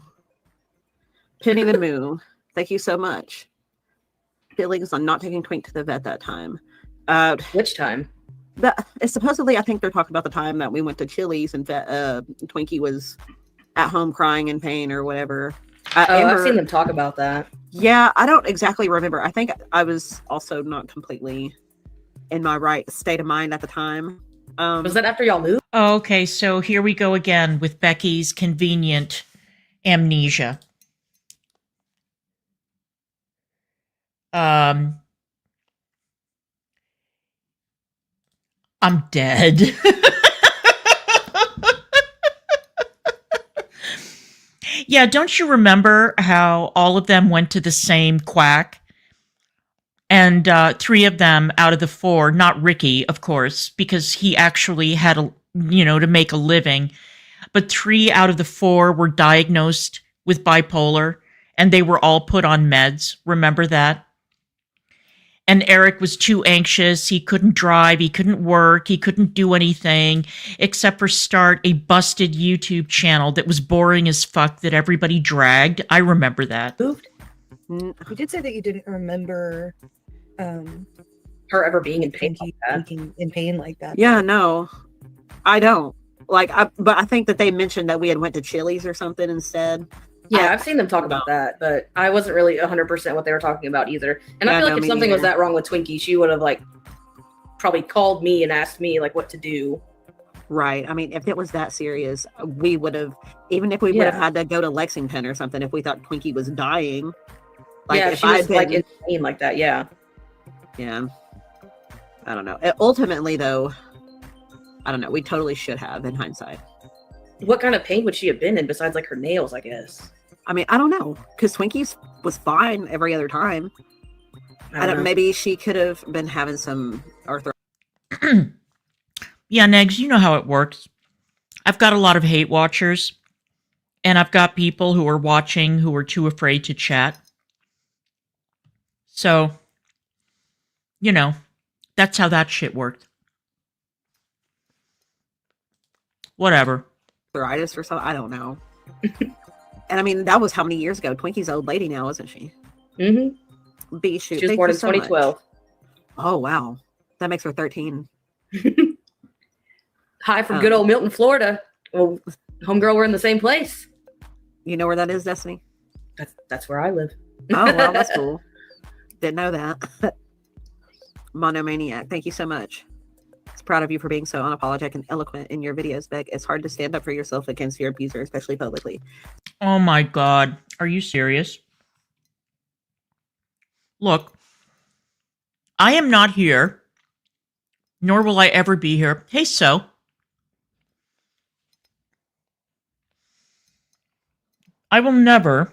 Penny the Moo, thank you so much. Feelings on not taking Twink to the vet that time. Which time? Supposedly, I think they're talking about the time that we went to Chili's and Twinkie was at home crying in pain or whatever. Amber, I've seen them talk about that. Yeah, I don't exactly remember. I think I was also not completely in my right state of mind at the time. Was that after y'all moved? Oh, okay, so here we go again with Becky's convenient amnesia. I'm dead. Yeah, don't you remember how all of them went to the same quack? And 3 of them out of the 4, not Ricky, of course, because he actually had, to make a living. But 3 out of the 4 were diagnosed with bipolar, and they were all put on meds. Remember that? And Eric was too anxious. He couldn't drive. He couldn't work. He couldn't do anything except for start a busted YouTube channel that was boring as fuck that everybody dragged. I remember that. You did say that you didn't remember her ever being in pain like that. Yeah, no, I don't. But I think that they mentioned that we had went to Chili's or something instead. Yeah, I've seen them talk about that, but I wasn't really 100% what they were talking about either. And I feel like if something was that wrong with Twinkie, she would have probably called me and asked me what to do. Right. I mean, if it was that serious, we would have, even if we would have had to go to Lexington or something, if we thought Twinkie was dying. If she was in pain like that, yeah. Yeah. I don't know. Ultimately, though, I don't know. We totally should have in hindsight. What kind of pain would she have been in besides her nails, I guess? I mean, I don't know. Because Twinkie's was fine every other time. I don't know. Maybe she could have been having some arthritis. Yeah, Negz, you know how it works. I've got a lot of hate watchers. And I've got people who are watching who are too afraid to chat. So, that's how that shit worked. Whatever. Arthritis or something. I don't know. And I mean, that was how many years ago? Twinkie's an old lady now, isn't she? Mm-hmm. Shoot. She was born in 2012. Oh, wow. That makes her 13. Hi from good old Milton, Florida. Well, homegirl, we're in the same place. You know where that is, Destiny? That's where I live. Oh, wow, that's cool. Didn't know that. Monomaniac, thank you so much. It's proud of you for being so unapologetic and eloquent in your videos, Beck. It's hard to stand up for yourself against your abuser, especially publicly. Oh my God. Are you serious? Look, I am not here, nor will I ever be here. Hey, so. I will never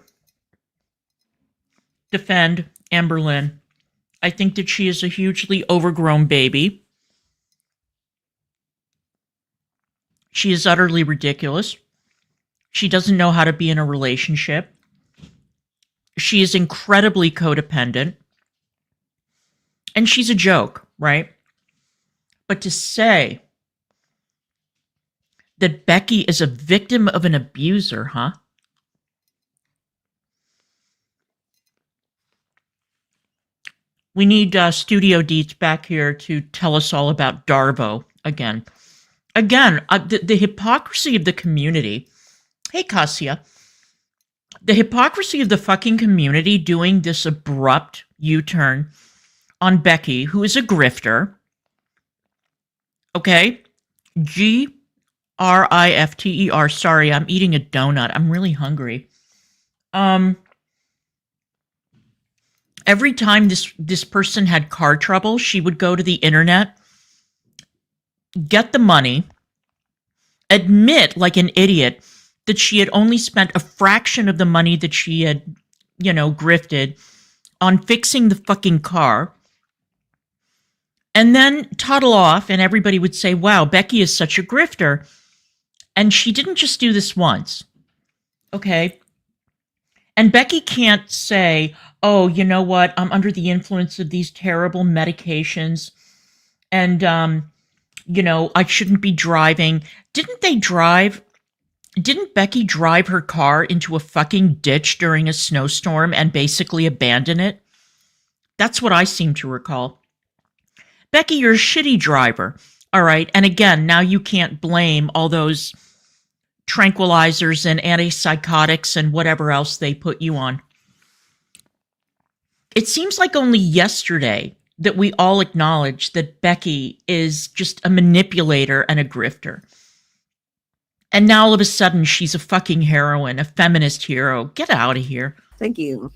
defend Amber Lynn. I think that she is a hugely overgrown baby. She is utterly ridiculous. She doesn't know how to be in a relationship. She is incredibly codependent. And she's a joke, right? But to say that Becky is a victim of an abuser, huh? We need Studio Deets back here to tell us all about Darvo again. Again, the hypocrisy of the community. Hey, Cassia. The hypocrisy of the fucking community doing this abrupt U-turn on Becky, who is a grifter. Okay? Grifter. Sorry, I'm eating a donut. I'm really hungry. Every time this person had car trouble, she would go to the internet, get the money, admit like an idiot that she had only spent a fraction of the money that she had, grifted on fixing the fucking car, and then toddle off, and everybody would say, wow, Becky is such a grifter. And she didn't just do this once. Okay? And Becky can't say, oh, you know what? I'm under the influence of these terrible medications. And, I shouldn't be driving. Didn't Becky drive her car into a fucking ditch during a snowstorm and basically abandon it? That's what I seem to recall. Becky, you're a shitty driver. All right. And again, now you can't blame all those tranquilizers and antipsychotics and whatever else they put you on. It seems like only yesterday that we all acknowledged that Becky is just a manipulator and a grifter. And now all of a sudden she's a fucking heroine, a feminist hero. Get out of here. Thank you.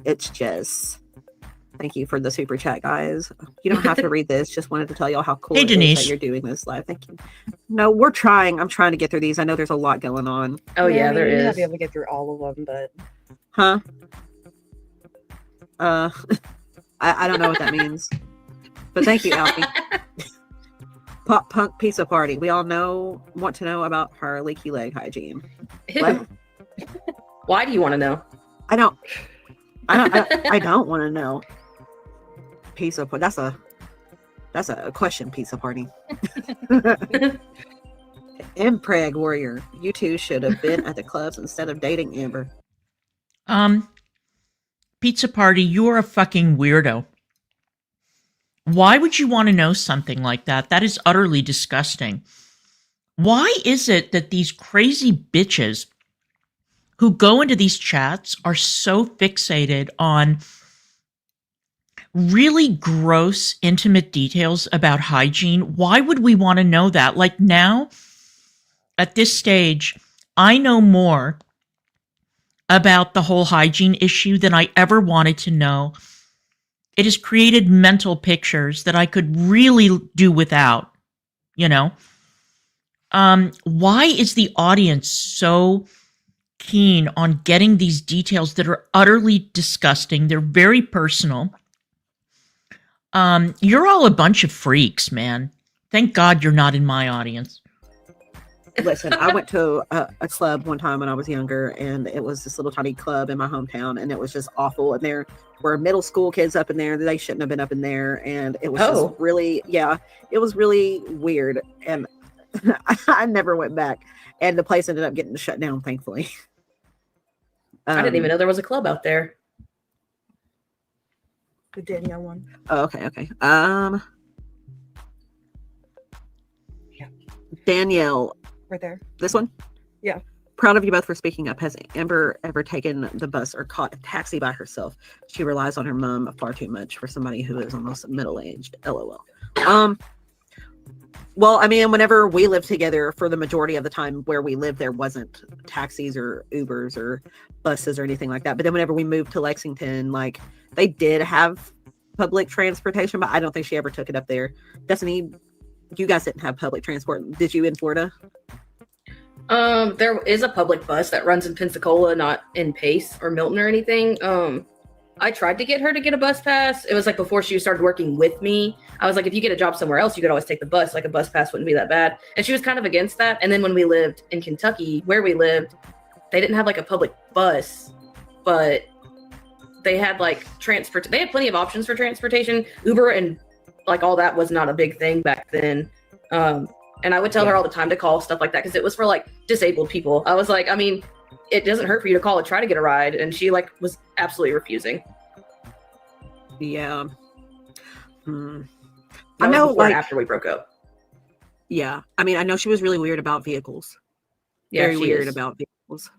It's Jess. Thank you for the super chat, guys. You don't have to read this. Just wanted to tell y'all how cool Hey, it Denise. is that you're doing this live. Thank you. No, we're trying. I'm trying to get through these. I know there's a lot going on. Oh yeah, there You're is. not be able to get through all of them, but Huh? I don't know what that means. But thank you, Alfie. Pop punk pizza party. We all want to know about her leaky leg hygiene. What? Why do you want to know? I don't want to know. Pizza party. That's a question. Pizza party. Impreg warrior. You two should have been at the clubs instead of dating Amber. Pizza party, you're a fucking weirdo. Why would you want to know something like that? That is utterly disgusting. Why is it that these crazy bitches who go into these chats are so fixated on really gross, intimate details about hygiene? Why would we want to know that? Like now, at this stage, I know more about the whole hygiene issue than I ever wanted to know. It has created mental pictures that I could really do without, Why is the audience so keen on getting these details that are utterly disgusting? They're very personal. You're all a bunch of freaks, man. Thank God you're not in my audience. Listen, I went to a club one time when I was younger, and it was this little tiny club in my hometown, and it was just awful. And there were middle school kids up in there. They shouldn't have been up in there. And it was just really, it was really weird. And I never went back. And the place ended up getting shut down, thankfully. I didn't even know there was a club out there. the Danielle one. Oh, okay. Danielle. Right there. This one? Yeah. Proud of you both for speaking up. Has Amber ever taken the bus or caught a taxi by herself? She relies on her mom far too much for somebody who is almost middle-aged. LOL. Well, I mean, whenever we lived together, for the majority of the time where we lived, there wasn't taxis or Ubers or buses or anything like that. But then whenever we moved to Lexington, like, they did have public transportation, but I don't think she ever took it up there. Destiny, you guys didn't have public transport. Did you in Florida? There is a public bus that runs in Pensacola, not in Pace or Milton or anything. I tried to get her to get a bus pass. It was like before she started working with me. I was like, if you get a job somewhere else, you could always take the bus. Like a bus pass wouldn't be that bad. And she was kind of against that. And then when we lived in Kentucky, where we lived, they didn't have like a public bus, but they had like transport. They had plenty of options for transportation. Uber and like all that was not a big thing back then. And I would tell her all the time to call stuff like that because it was for like disabled people. I was like, I mean, it doesn't hurt for you to call and try to get a ride. And she like was absolutely refusing. Yeah. I know like after we broke up. Yeah. I mean, I know she was really weird about vehicles. Yeah, Very she weird is. about vehicles.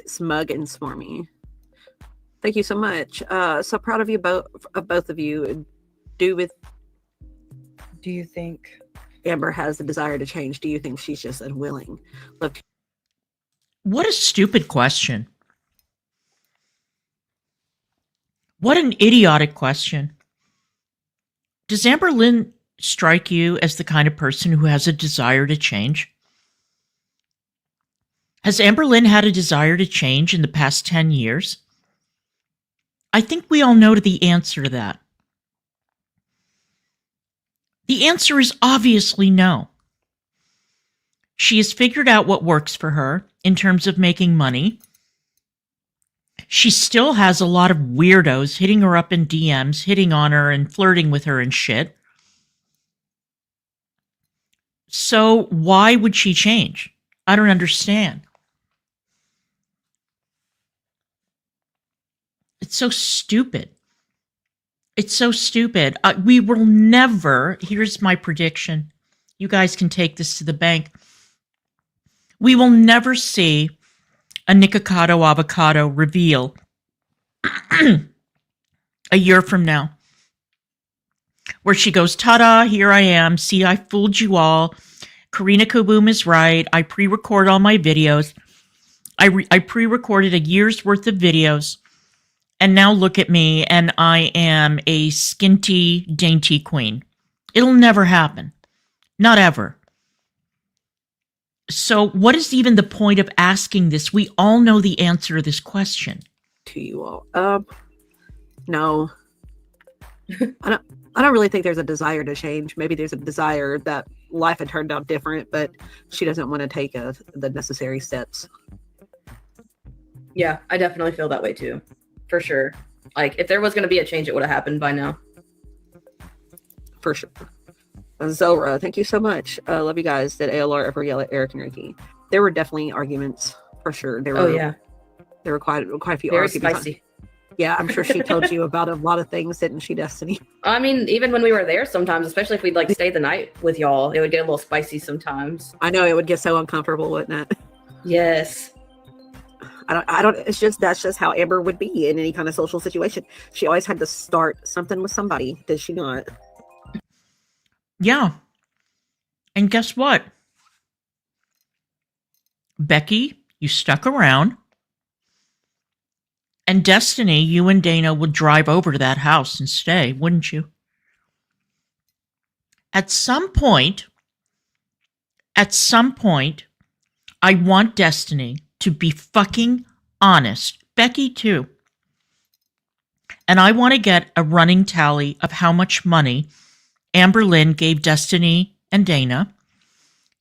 Smug and smarmy. Thank you so much. So proud of you both of you. Do you think Amber has the desire to change? Do you think she's just unwilling? Look, What a stupid question. What an idiotic question. Does Amber Lynn strike you as the kind of person who has a desire to change? Has Amber Lynn had a desire to change in the past 10 years? I think we all know the answer to that. The answer is obviously no. She has figured out what works for her in terms of making money. She still has a lot of weirdos hitting her up in DMs, hitting on her and flirting with her and shit. So why would she change? I don't understand. It's so stupid. It's so stupid. We will never, here's my prediction. You guys can take this to the bank. We will never see a Nikocado avocado reveal a year from now where she goes, ta-da, here I am. See, I fooled you all. Karina Kaboom is right. I pre-record all my videos. I pre-recorded a year's worth of videos. And now look at me, and I am a skinty, dainty queen. It'll never happen. Not ever. So what is even the point of asking this? We all know the answer to this question. to you all. No. I don't really think there's a desire to change. Maybe there's a desire that life had turned out different, but she doesn't want to take the necessary steps. Yeah, I definitely feel that way too. For sure. Like, if there was going to be a change, it would have happened by now. For sure. Zora, thank you so much. Love you guys. Did ALR ever yell at Eric and Ricky? There were definitely arguments, for sure. There were quite a few Very arguments. spicy. Yeah, I'm sure she told you about a lot of things, didn't she, Destiny? I mean, even when we were there sometimes, especially if we'd like stay the night with y'all, it would get a little spicy sometimes. I know, it would get so uncomfortable, wouldn't it? Yes. I don't, that's just how Amber would be in any kind of social situation. She always had to start something with somebody, did she not? Yeah. And guess what? Becky, you stuck around. And Destiny, you and Dana would drive over to that house and stay, wouldn't you? At some point, I want Destiny to be fucking honest. Becky, too. And I want to get a running tally of how much money Amber Lynn gave Destiny and Dana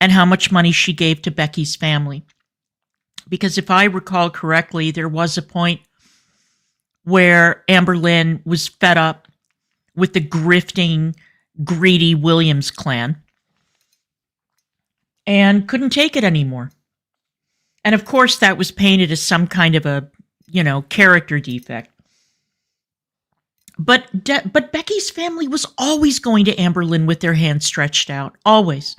and how much money she gave to Becky's family. Because if I recall correctly, there was a point where Amber Lynn was fed up with the grifting, greedy Williams clan and couldn't take it anymore. And of course, that was painted as some kind of a, character defect. But Becky's family was always going to Amber Lynn with their hands stretched out. Always.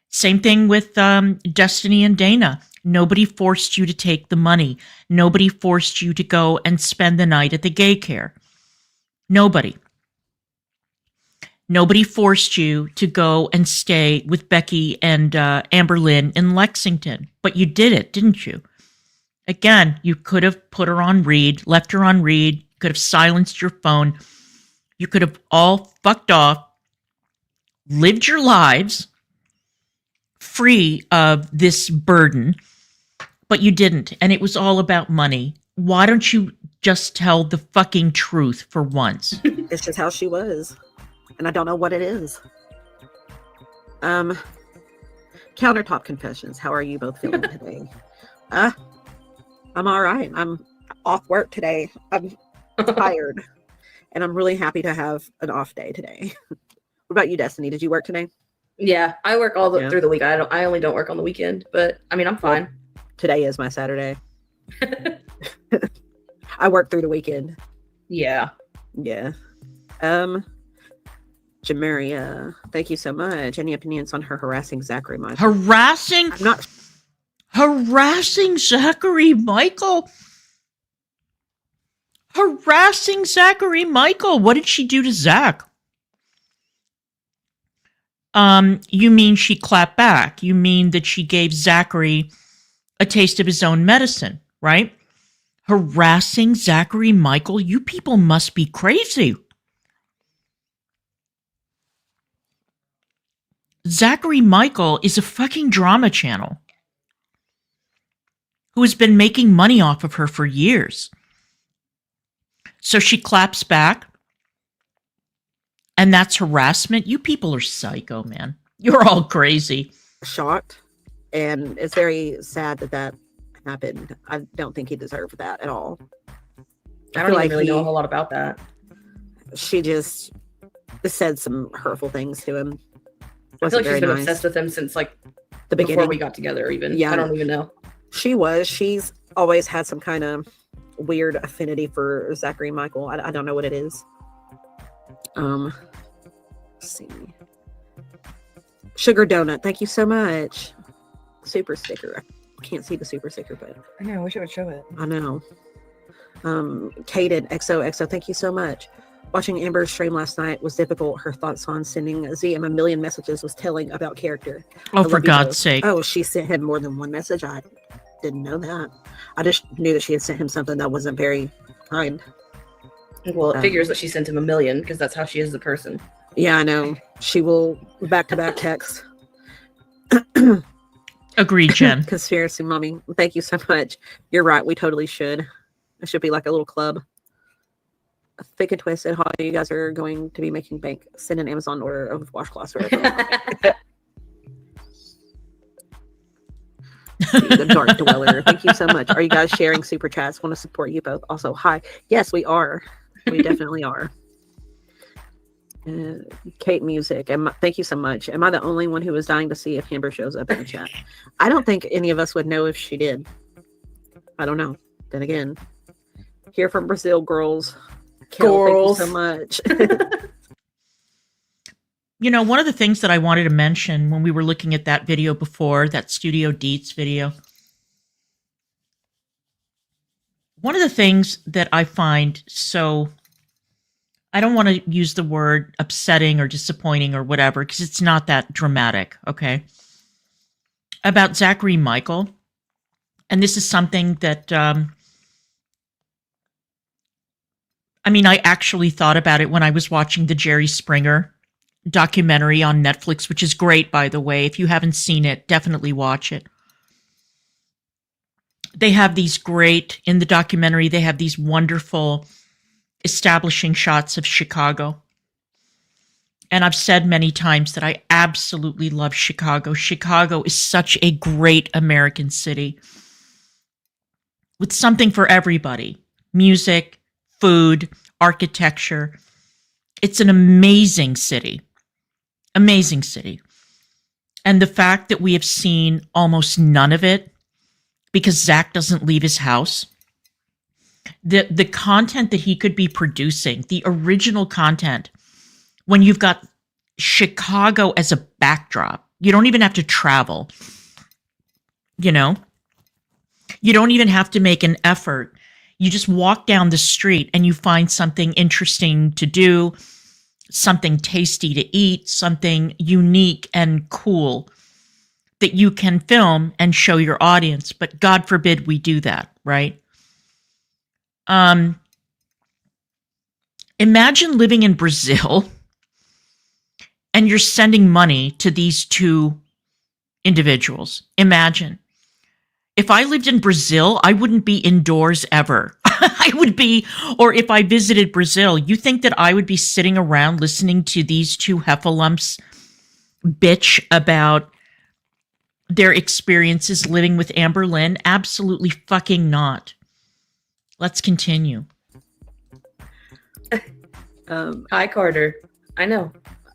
Same thing with Destiny and Dana. Nobody forced you to take the money. Nobody forced you to go and spend the night at the gay care. Nobody. Nobody forced you to go and stay with Becky and Amber Lynn in Lexington. But you did it, didn't you? Again, you could have put her on read, left her on read, could have silenced your phone. You could have all fucked off, lived your lives, free of this burden, but you didn't. And it was all about money. Why don't you just tell the fucking truth for once? It's just how she was. And I don't know what it is. Countertop confessions. How are you both feeling today? I'm all right. I'm off work today. I'm tired. And I'm really happy to have an off day today. What about you, Destiny? Did you work today? Yeah, I work all through the week. I only don't work on the weekend, but I mean, I'm fine. Today is my Saturday. I work through the weekend. Yeah. Yeah. Jamaria, thank you so much. Any opinions on her harassing Zachary Michael? Harassing? I'm not harassing Zachary Michael? Harassing Zachary Michael? What did she do to Zach? You mean she clapped back? You mean that she gave Zachary a taste of his own medicine, right? Harassing Zachary Michael? You people must be crazy. Zachary Michael is a fucking drama channel who has been making money off of her for years. So she claps back, and that's harassment? You people are psycho, man. You're all crazy. Shocked, and it's very sad that happened. I don't think he deserved that at all. I don't even really know a whole lot about that. She just said some hurtful things to him. I feel like she's been obsessed with him since like the beginning. Before we got together, even. Yeah. I don't even know. She's always had some kind of weird affinity for Zachary Michael. I don't know what it is. Let's see. Sugar Donut, thank you so much. Super sticker. I can't see the super sticker, but I know. I wish I would show it. I know. Kaden XOXO, thank you so much. Watching Amber's stream last night was difficult. Her thoughts on sending ZM a million messages was telling about character. Oh, for God's sake. Oh, she sent him more than one message? I didn't know that. I just knew that she had sent him something that wasn't very kind. Well, it figures that she sent him a million because that's how she is as a person. Yeah, I know. She will back-to-back text. Agreed, Jen. Conspiracy mommy. Thank you so much. You're right. We totally should. It should be like a little club. Thick and Twisted, how you guys are going to be making bank. Send an Amazon order of washcloths. The Dark Dweller. Thank you so much. Are you guys sharing super chats? Want to support you both. Also, hi. Yes, we are. We definitely are. Kate Music. Thank you so much. Am I the only one who was dying to see if Amber shows up in the chat? I don't think any of us would know if she did. I don't know. Then again, here from Brazil, girls. Kel, thank you so much. You know, one of the things that I wanted to mention when we were looking at that video before, that Studio Deets video, one of the things that I find so, I don't want to use the word upsetting or disappointing or whatever, because it's not that dramatic, okay? About Zachary Michael, and this is something that, I mean, I actually thought about it when I was watching the Jerry Springer documentary on Netflix, which is great, by the way. If you haven't seen it, definitely watch it. They have these great, in the documentary, they have these wonderful establishing shots of Chicago. And I've said many times that I absolutely love Chicago. Chicago is such a great American city with something for everybody. Music, food, architecture. It's an amazing city. Amazing city. And the fact that we have seen almost none of it because Zach doesn't leave his house, the content that he could be producing, the original content, when you've got Chicago as a backdrop, you don't even have to travel, you know? You don't even have to make an effort. You just walk down the street and you find something interesting to do, something tasty to eat, something unique and cool that you can film and show your audience. But God forbid we do that, right? Imagine living in Brazil and you're sending money to these two individuals. Imagine. If I lived in Brazil, I wouldn't be indoors ever. I would be, or if I visited Brazil, you think that I would be sitting around listening to these two heffalumps bitch about their experiences living with Amber Lynn? Absolutely fucking not. Let's continue. Hi, Carter. I know.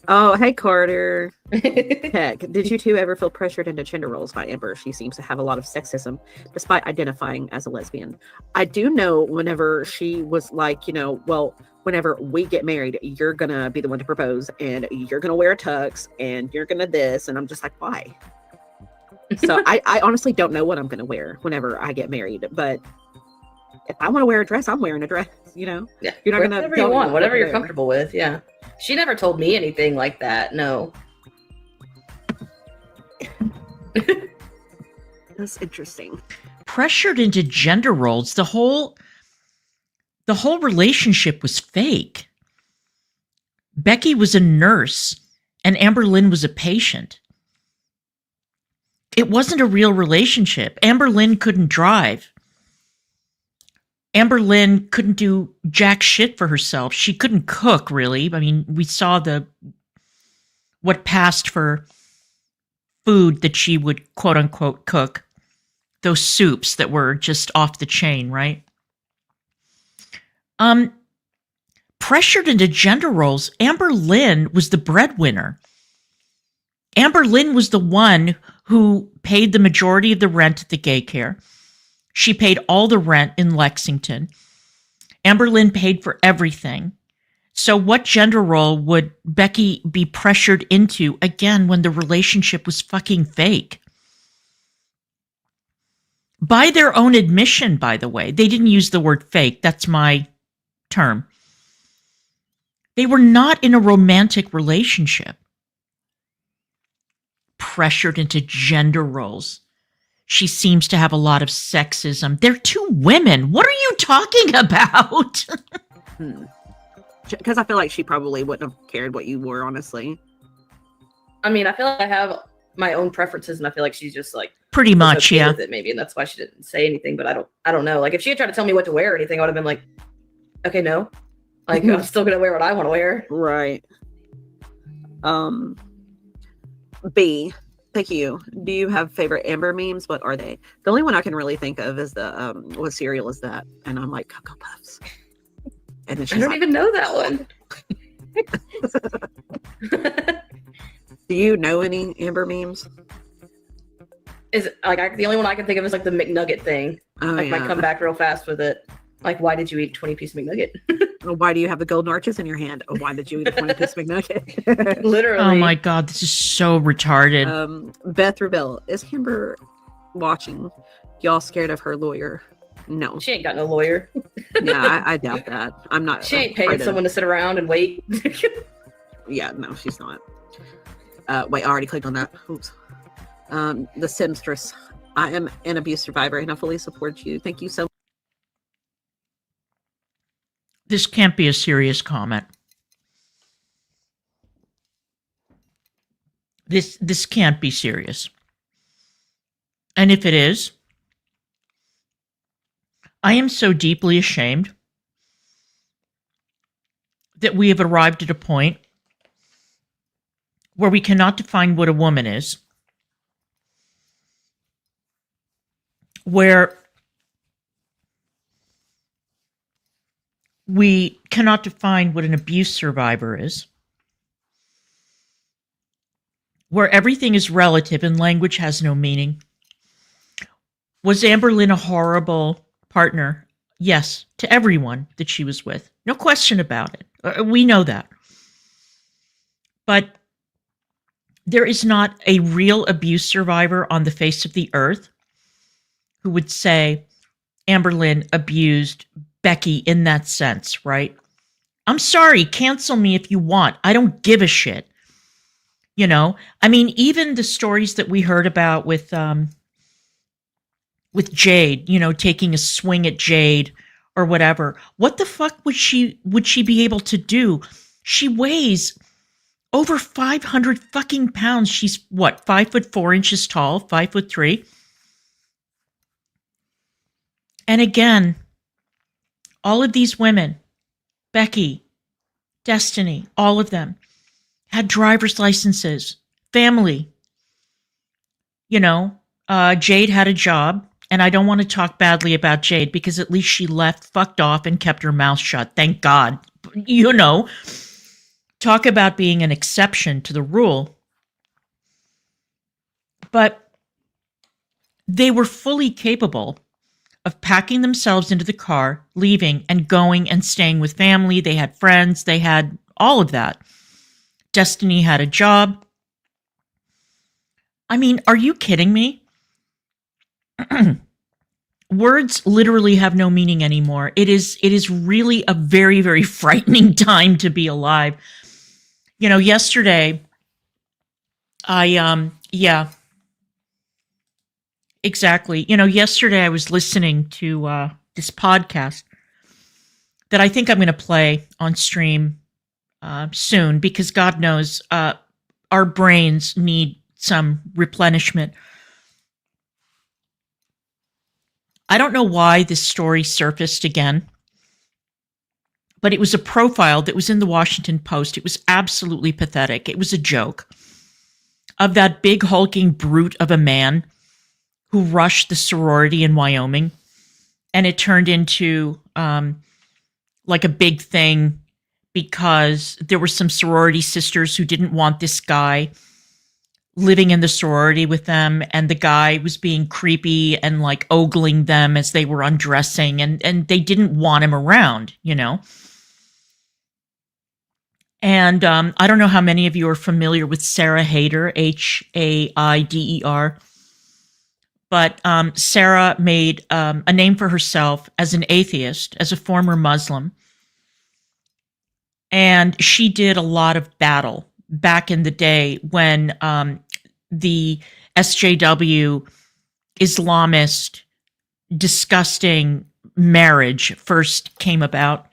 Oh, hey, Carter. Heck, did you two ever feel pressured into gender roles by Amber? She seems to have a lot of sexism, despite identifying as a lesbian. I do know whenever she was like, well, whenever we get married, you're going to be the one to propose, and you're going to wear a tux, and you're going to this, and I'm just like, why? So I honestly don't know what I'm going to wear whenever I get married, but if I want to wear a dress, I'm wearing a dress, Yeah. You're not going to whatever you want, whatever you're comfortable with. Yeah. She never told me anything like that. No. That's interesting. Pressured into gender roles. The whole relationship was fake. Becky was a nurse and Amber Lynn was a patient. It wasn't a real relationship. Amber Lynn couldn't drive. Amber Lynn couldn't do jack shit for herself. She couldn't cook, really. I mean, we saw what passed for food that she would quote unquote cook. Those soups that were just off the chain, right? Pressured into gender roles, Amber Lynn was the breadwinner. Amber Lynn was the one who paid the majority of the rent at the daycare. She paid all the rent in Lexington. Amber Lynn paid for everything. So what gender role would Becky be pressured into, again, when the relationship was fucking fake? By their own admission, by the way. They didn't use the word fake. That's my term. They were not in a romantic relationship. Pressured into gender roles. She seems to have a lot of sexism. They're two women. What are you talking about? Because I feel like she probably wouldn't have cared what you wore, honestly. I mean, I feel like I have my own preferences, and I feel like she's just like pretty much, okay yeah. with it maybe, and that's why she didn't say anything. But I don't know. Like if she had tried to tell me what to wear or anything, I would have been like, okay, no. Like I'm still gonna wear what I want to wear. Right. B. Thank you. Do you have favorite Amber memes? What are they? The only one I can really think of is the what cereal is that? And I'm like, Cocoa Puffs. And then I don't even know that one. Do you know any Amber memes? Is it, like the only one I can think of is like the McNugget thing. Like might come back real fast with it. Like, why did you eat 20-piece McNugget? Why do you have the golden arches in your hand? Oh, why did you eat a 20-piece McNugget? Literally. Oh my God, this is so retarded. Beth Rebel, is Amber watching? Y'all scared of her lawyer? No. She ain't got no lawyer. Yeah, I doubt that. I'm not. She ain't paying someone to sit around and wait. Yeah, no, she's not. Wait, I already clicked on that. Oops. The Simstress. I am an abuse survivor and I fully support you. Thank you so much. This can't be a serious comment. This can't be serious. And if it is, I am so deeply ashamed that we have arrived at a point where we cannot define what a woman is, where we cannot define what an abuse survivor is, where everything is relative and language has no meaning. Was Amber Lynn a horrible partner? Yes, to everyone that she was with. No question about it. We know that. But there is not a real abuse survivor on the face of the earth who would say Amber Lynn abused Becky in that sense, right? I'm sorry, cancel me if you want. I don't give a shit. You know, I mean, even the stories that we heard about with Jade, you know, taking a swing at Jade or whatever. What the fuck would she be able to do? She weighs Over 500 fucking pounds. She's what, 5'4" tall, 5'3". And again, all of these women, Becky, Destiny, all of them, had driver's licenses, family. You know, Jade had a job, and I don't want to talk badly about Jade because at least she left, fucked off, and kept her mouth shut. Thank God. You know, talk about being an exception to the rule. But they were fully capable of packing themselves into the car, leaving, and going and staying with family. They had friends. They had all of that. Destiny had a job. I mean, are you kidding me? Words literally have no meaning anymore. It is really a very, very frightening time to be alive. You know, yesterday, exactly. You know, yesterday I was listening to this podcast that I think I'm going to play on stream soon because God knows our brains need some replenishment. I don't know why this story surfaced again, but it was a profile that was in the Washington Post. It was absolutely pathetic. It was a joke of that big hulking brute of a man who rushed the sorority in Wyoming, and it turned into like a big thing because there were some sorority sisters who didn't want this guy living in the sorority with them, and the guy was being creepy and like ogling them as they were undressing, and they didn't want him around, you know. And I don't know how many of you are familiar with Sarah Haider, Haider. But Sarah made a name for herself as an atheist, as a former Muslim. And she did a lot of battle back in the day when the SJW Islamist disgusting marriage first came about,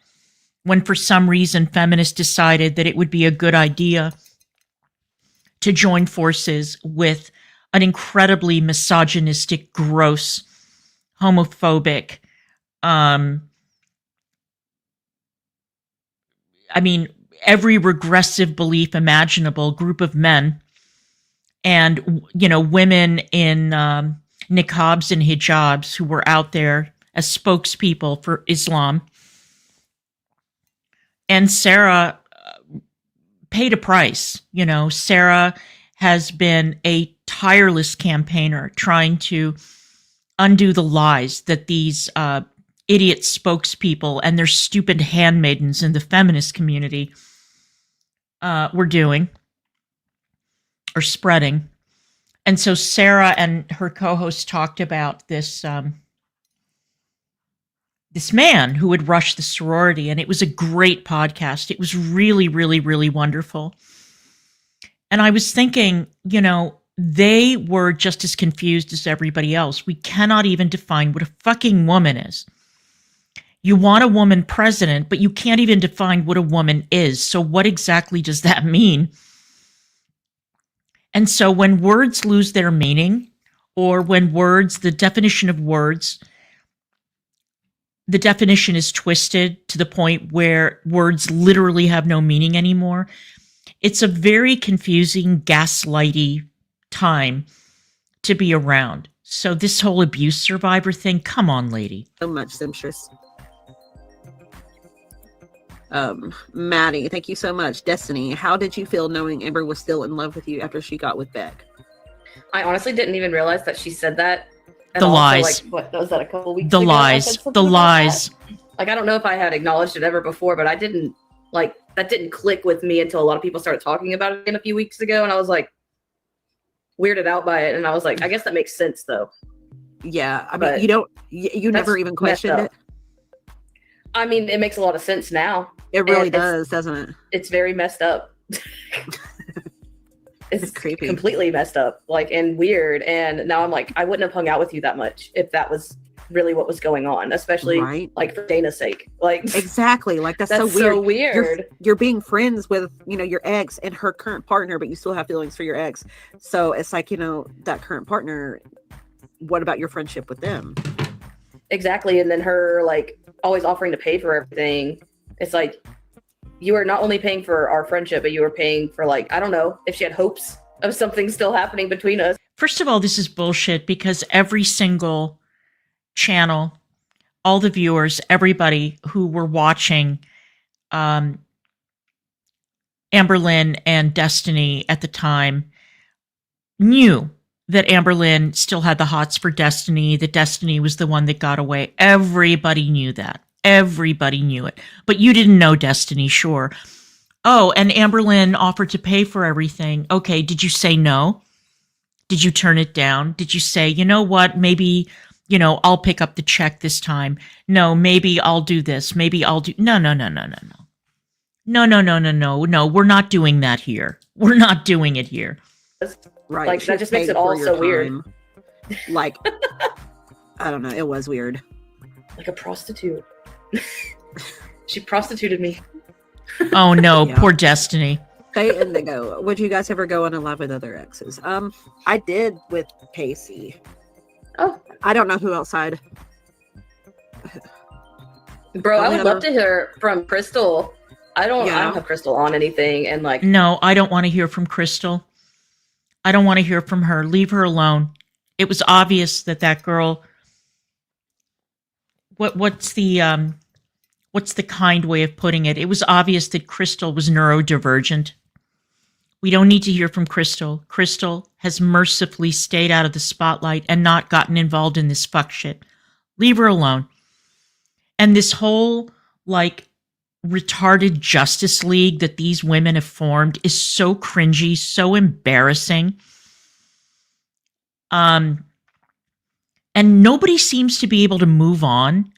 when for some reason feminists decided that it would be a good idea to join forces with an incredibly misogynistic, gross, homophobic, I mean, every regressive belief imaginable group of men, and, you know, women in niqabs and hijabs who were out there as spokespeople for Islam. And Sarah paid a price. You know, Sarah has been a tireless campaigner trying to undo the lies that these idiot spokespeople and their stupid handmaidens in the feminist community were doing or spreading. And so Sarah and her co-host talked about this this man who had rushed the sorority, and it was a great podcast. It was really, really, really wonderful. And I was thinking, you know, they were just as confused as everybody else. We cannot even define what a fucking woman is. You want a woman president, but you can't even define what a woman is. So what exactly does that mean? And so when words lose their meaning, or when words, the definition of words, the definition is twisted to the point where words literally have no meaning anymore, it's a very confusing, gaslighty time to be around. So this whole abuse survivor thing, come on, lady. So much, Simpstress. Maddie, thank you so much. Destiny, how did you feel knowing Amber was still in love with you after she got with Beck? I honestly didn't even realize that she said that. And the also, lies. Like, what was that, a couple weeks the ago? lies. The lies. Like, I don't know if I had acknowledged it ever before, but I didn't, like, that didn't click with me until a lot of people started talking about it again a few weeks ago. And I was like, weirded out by it. And I was like, I guess that makes sense though. Yeah. I mean, you never even questioned it. I mean, it makes a lot of sense now. It really does, doesn't it? It's very messed up. It's creepy. Completely messed up, like, and weird. And now I'm like, I wouldn't have hung out with you that much if that was really what was going on, especially Right. like for Dana's sake. Like Exactly. Like that's that's so weird. so weird. You're being friends with, your ex and her current partner, but you still have feelings for your ex. So it's like, that current partner, what about your friendship with them? Exactly. And then her like always offering to pay for everything. It's like you are not only paying for our friendship, but you are paying for, like, I don't know if she had hopes of something still happening between us. First of all, this is bullshit because every single channel, all the viewers, everybody who were watching Amberlynn and Destiny at the time knew that Amberlynn still had the hots for Destiny, that Destiny was the one that got away. Everybody knew that. Everybody knew it. But you didn't know Destiny, sure. Oh, and Amberlynn offered to pay for everything. Okay, did you say no? Did you turn it down? Did you say, you know what, maybe, I'll pick up the check this time. No, maybe I'll do this. Maybe I'll do... No. No, we're not doing that here. We're not doing it here. Right. Like, that just makes it all so weird. Like, I don't know. It was weird. Like a prostitute. She prostituted me. Oh no, Yeah. poor Destiny. They and they go. Would you guys ever go on a love with other exes? I did with Casey. Oh, I don't know who outside. bro, I would love to hear from Crystal. I don't have Crystal on anything, and like, No, I don't want to hear from Crystal. I don't want to hear from her. Leave her alone. It was obvious that girl... What's the kind way of putting it? It was obvious that Crystal was neurodivergent. We don't need to hear from Crystal. Crystal has mercifully stayed out of the spotlight and not gotten involved in this fuck shit. Leave her alone. And this whole, like, retarded Justice League that these women have formed is so cringy, so embarrassing. And nobody seems to be able to move on.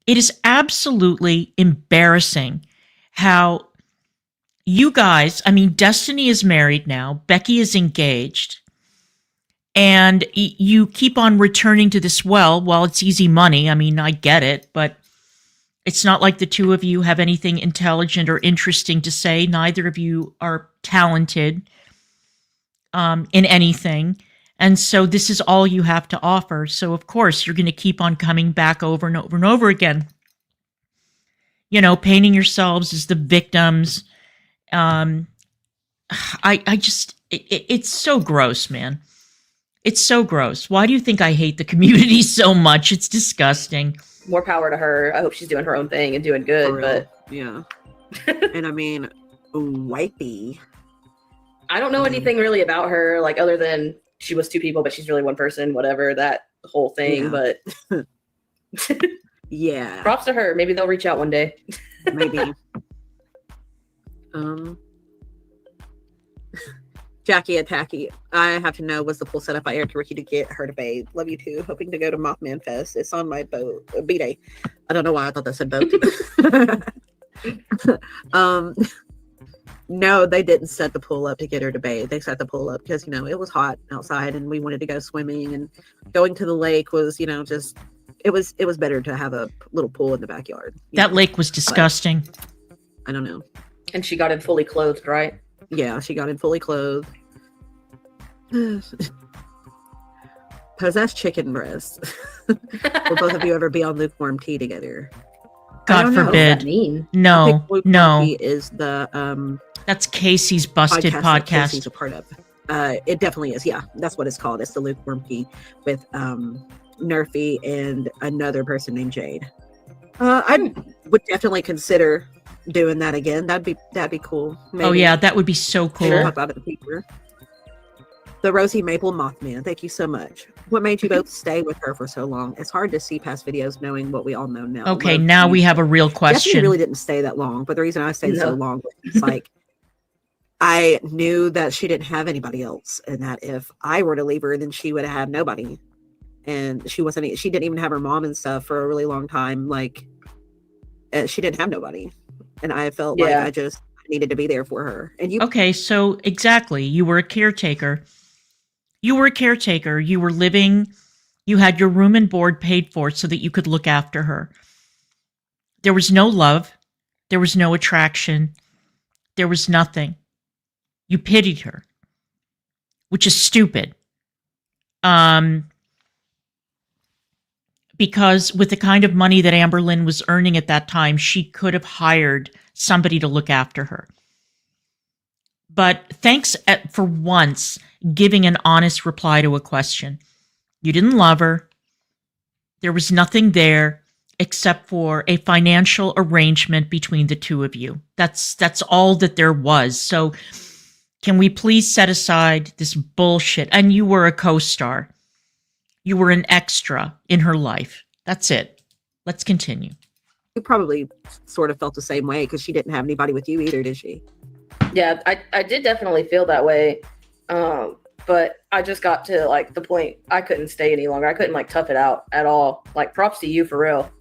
It is absolutely embarrassing how you guys, Destiny is married now, Becky is engaged, and you keep on returning to this well, it's easy money. I get it, but it's not like the two of you have anything intelligent or interesting to say. Neither of you are talented in anything. And so this is all you have to offer. So, of course, you're going to keep on coming back over and over and over again. Painting yourselves as the victims. It's so gross, man. It's so gross. Why do you think I hate the community so much? It's disgusting. more power to her. I hope she's doing her own thing and doing good. But yeah, and wifey. I don't know anything really about her, like other than she was two people, but she's really one person. Whatever that whole thing, Yeah. but Yeah. props to her. Maybe they'll reach out one day. Maybe. Jackie and Tacky, I have to know, was the pool set up by Eric Ricky to get her to bathe? Love you too. Hoping to go to Mothman Fest. It's on my boat. B-Day. I don't know why I thought that said boat. No, they didn't set the pool up to get her to bathe. They set the pool up because, it was hot outside and we wanted to go swimming, and going to the lake was, just, it was better to have a little pool in the backyard. That lake was disgusting. But I don't know. And she got in fully clothed, right? Yeah, she got in fully clothed. Possessed chicken breast. Will both of you ever be on lukewarm tea together? God forbid. No, no. Tea is the that's Casey's busted that podcast. Casey's a part of. It definitely is. Yeah, that's what it's called. It's the lukewarm tea with Nerfy and another person named Jade. I would definitely consider doing that again. That'd be cool. Maybe. Oh yeah, that would be so cool. Talk about it in the future. The Rosie Maple Mothman, thank you so much. What made you both stay with her for so long? It's hard to see past videos knowing what we all know now. Okay, now we have a real question. Destiny really didn't stay that long, but the reason I stayed so long was like I knew that she didn't have anybody else, and that if I were to leave her, then she would have had nobody. And she didn't even have her mom and stuff for a really long time. Like she didn't have nobody. And I felt like I just needed to be there for her. And you Okay, so exactly. You were a caretaker. You were living, You had your room and board paid for so that you could look after her. There was no love. There was no attraction. There was nothing. You pitied her, which is stupid. Because with the kind of money that Amber Lynn was earning at that time, she could have hired somebody to look after her. But thanks for once giving an honest reply to a question. You didn't love her. There was nothing there except for a financial arrangement between the two of you. That's all that there was. So can we please set aside this bullshit? And you were a co-star. You were an extra in her life. That's it. Let's continue. You probably sort of felt the same way because she didn't have anybody with you either, did she? Yeah, I did definitely feel that way. But I just got to like the point I couldn't stay any longer. I couldn't like tough it out at all. Like props to you for real.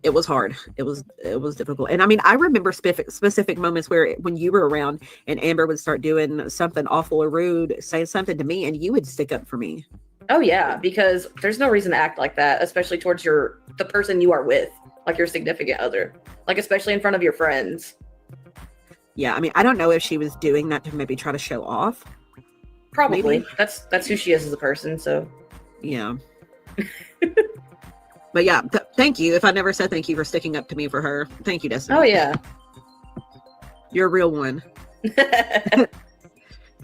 It was hard. It was difficult. And I mean, I remember specific moments where when you were around and Amber would start doing something awful or rude, saying something to me, and you would stick up for me. Oh yeah, because there's no reason to act like that, especially towards the person you are with, like your significant other, like especially in front of your friends. Yeah, I mean, I don't know if she was doing that to maybe try to show off. Probably. Maybe. That's who she is as a person, so. Yeah. But yeah, thank you. If I never said thank you for sticking up to me for her. Thank you, Destiny. Oh yeah. You're a real one.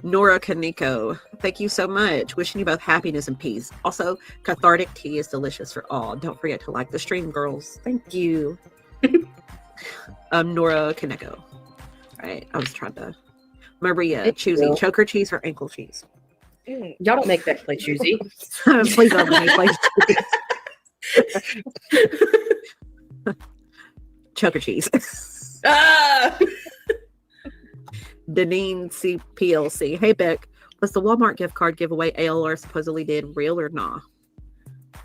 Nora Kaneko, thank you so much. Wishing you both happiness and peace. Also, cathartic tea is delicious for all. Don't forget to like the stream, girls. Thank you. Nora Kaneko. All right, I was trying to. Maria, choosing choker cheese or ankle cheese. Y'all don't make that play choosy. Please don't make play choker cheese. Deneen CPLC. Hey Beck, was the Walmart gift card giveaway ALR supposedly did real or nah?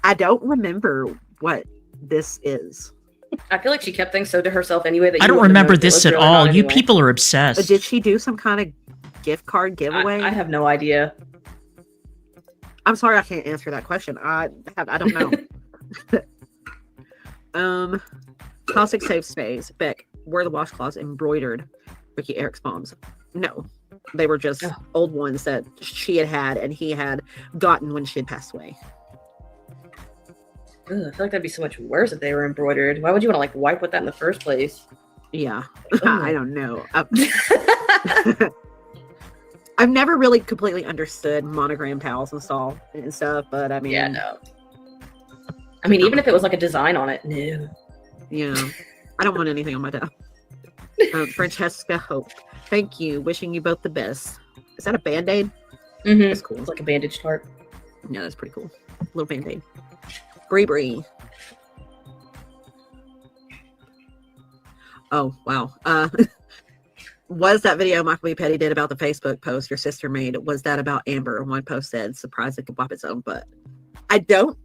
I don't remember what this is. I feel like she kept things so to herself anyway that I don't remember this at all. You people are obsessed. Did she do some kind of gift card giveaway? I have no idea. I'm sorry, I can't answer that question. I don't know. Classic safe space. Beck, were the washcloths embroidered Ricky Eric's moms? No, they were just old ones that she had and he had gotten when she had passed away. Ugh, I feel like that'd be so much worse if they were embroidered. Why would you want to like wipe with that in the first place? Yeah, I don't know. I've never really completely understood monogram towels and stuff, but I mean, yeah, no. I mean, even if it was like a design on it, no. Yeah, I don't want anything on my towel. Francesca Hope, thank you. Wishing you both the best. Is that a Band-Aid? Mm-hmm. That's cool. It's like a bandage tarp. Yeah, that's pretty cool. Little Band-Aid. Bree. Oh, wow. Was that video Michael B. Petty did about the Facebook post your sister made, was that about Amber? One post said, surprised it could wipe its own butt. I don't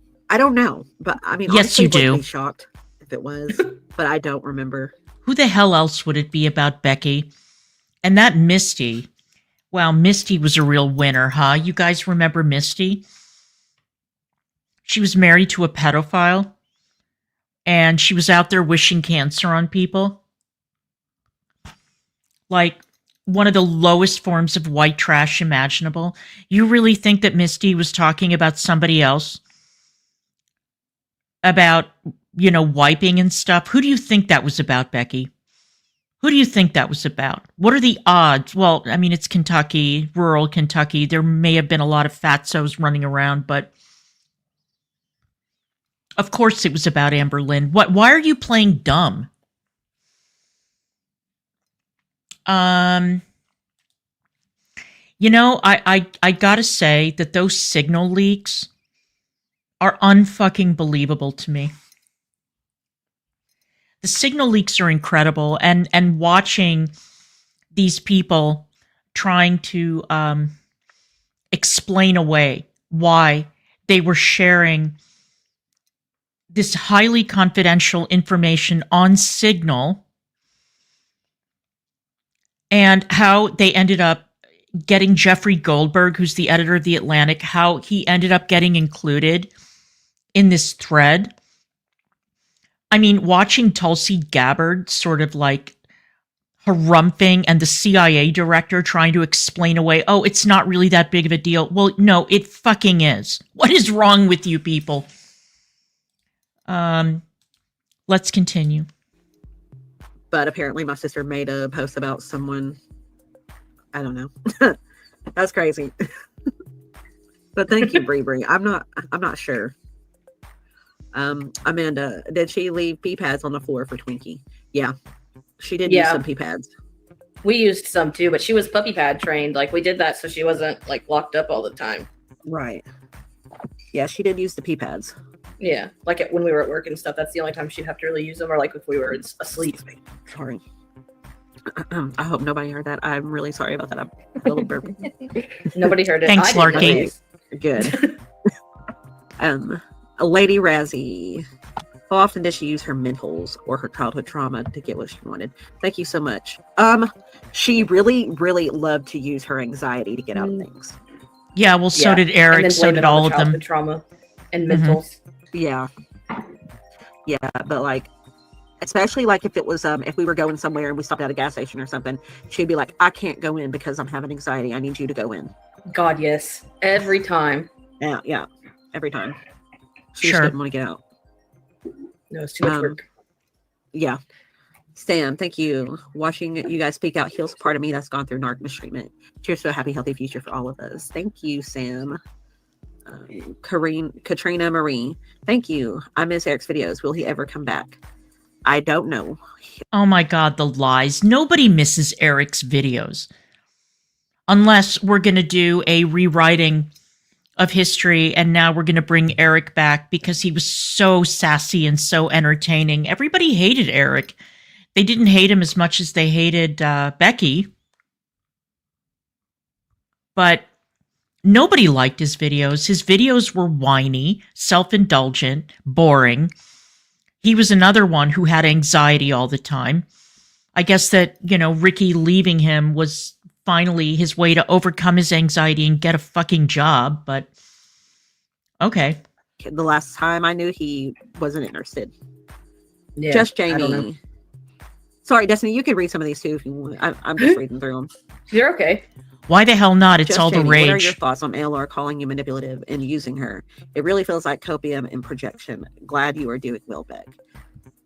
know. But I mean, yes, you do. I'd be shocked if it was, but I don't remember. Who the hell else would it be about Becky? And that Misty. Wow, Misty was a real winner, huh? You guys remember Misty? She was married to a pedophile, and she was out there wishing cancer on people. Like, one of the lowest forms of white trash imaginable. You really think that Misty was talking about somebody else? About, wiping and stuff? Who do you think that was about, Becky? Who do you think that was about? What are the odds? Well, I mean, it's Kentucky, rural Kentucky. There may have been a lot of fatsos running around, but of course it was about Amber Lynn. Why are you playing dumb? I gotta say that those signal leaks are unfucking believable to me. The signal leaks are incredible, and watching these people trying to explain away why they were sharing this highly confidential information on Signal, and how they ended up getting Jeffrey Goldberg, who's the editor of The Atlantic, how he ended up getting included in this thread. I mean, watching Tulsi Gabbard sort of like harumphing and the CIA director trying to explain away, oh, it's not really that big of a deal. Well, no, it fucking is. What is wrong with you people? Let's continue. But apparently my sister made a post about someone. I don't know. That's crazy. But thank you, Bree. I'm not sure. Amanda, did she leave pee pads on the floor for Twinkie? Yeah. She did use some pee pads. We used some too, but she was puppy pad trained. Like we did that so she wasn't like locked up all the time. Right. Yeah, she did use the pee pads. Yeah, like when we were at work and stuff. That's the only time she'd have to really use them, or like if we were asleep. Sorry. I hope nobody heard that. I'm really sorry about that. I'm a little burpy. Nobody heard it. Thanks, Larky. Good. Lady Razzie. How often did she use her mentals or her childhood trauma to get what she wanted? Thank you so much. She really, really loved to use her anxiety to get out of things. Yeah, well, so did Eric. So did all of them. Trauma and mentals. Yeah. Yeah, but like, especially like if it was, if we were going somewhere and we stopped at a gas station or something, she'd be like, I can't go in because I'm having anxiety. I need you to go in. God, yes. Every time. Yeah. Every time. She just didn't want to get out. No, it's too much work. Yeah. Sam, thank you. Watching you guys speak out heals part of me that's gone through narc mistreatment. Cheers to a happy, healthy future for all of us. Thank you, Sam. Katrina Marie, thank you. I miss Eric's videos. Will he ever come back? I don't know. Oh my God, the lies. Nobody misses Eric's videos. Unless we're going to do a rewriting of history and now we're going to bring Eric back because he was so sassy and so entertaining. Everybody hated Eric. They didn't hate him as much as they hated Becky. But nobody liked his videos. His videos were whiny, self-indulgent, boring. He was another one who had anxiety all the time. I guess that, Ricky leaving him was finally his way to overcome his anxiety and get a fucking job, but okay. The last time I knew he wasn't interested. Yeah, Just Jamie. Sorry, Destiny, you can read some of these too if you want. I'm just reading through them. You're okay. Why the hell not? It's Just all Jamie, the rage. What are your thoughts on ALR calling you manipulative and using her? It really feels like copium and projection. Glad you are doing well, Beck.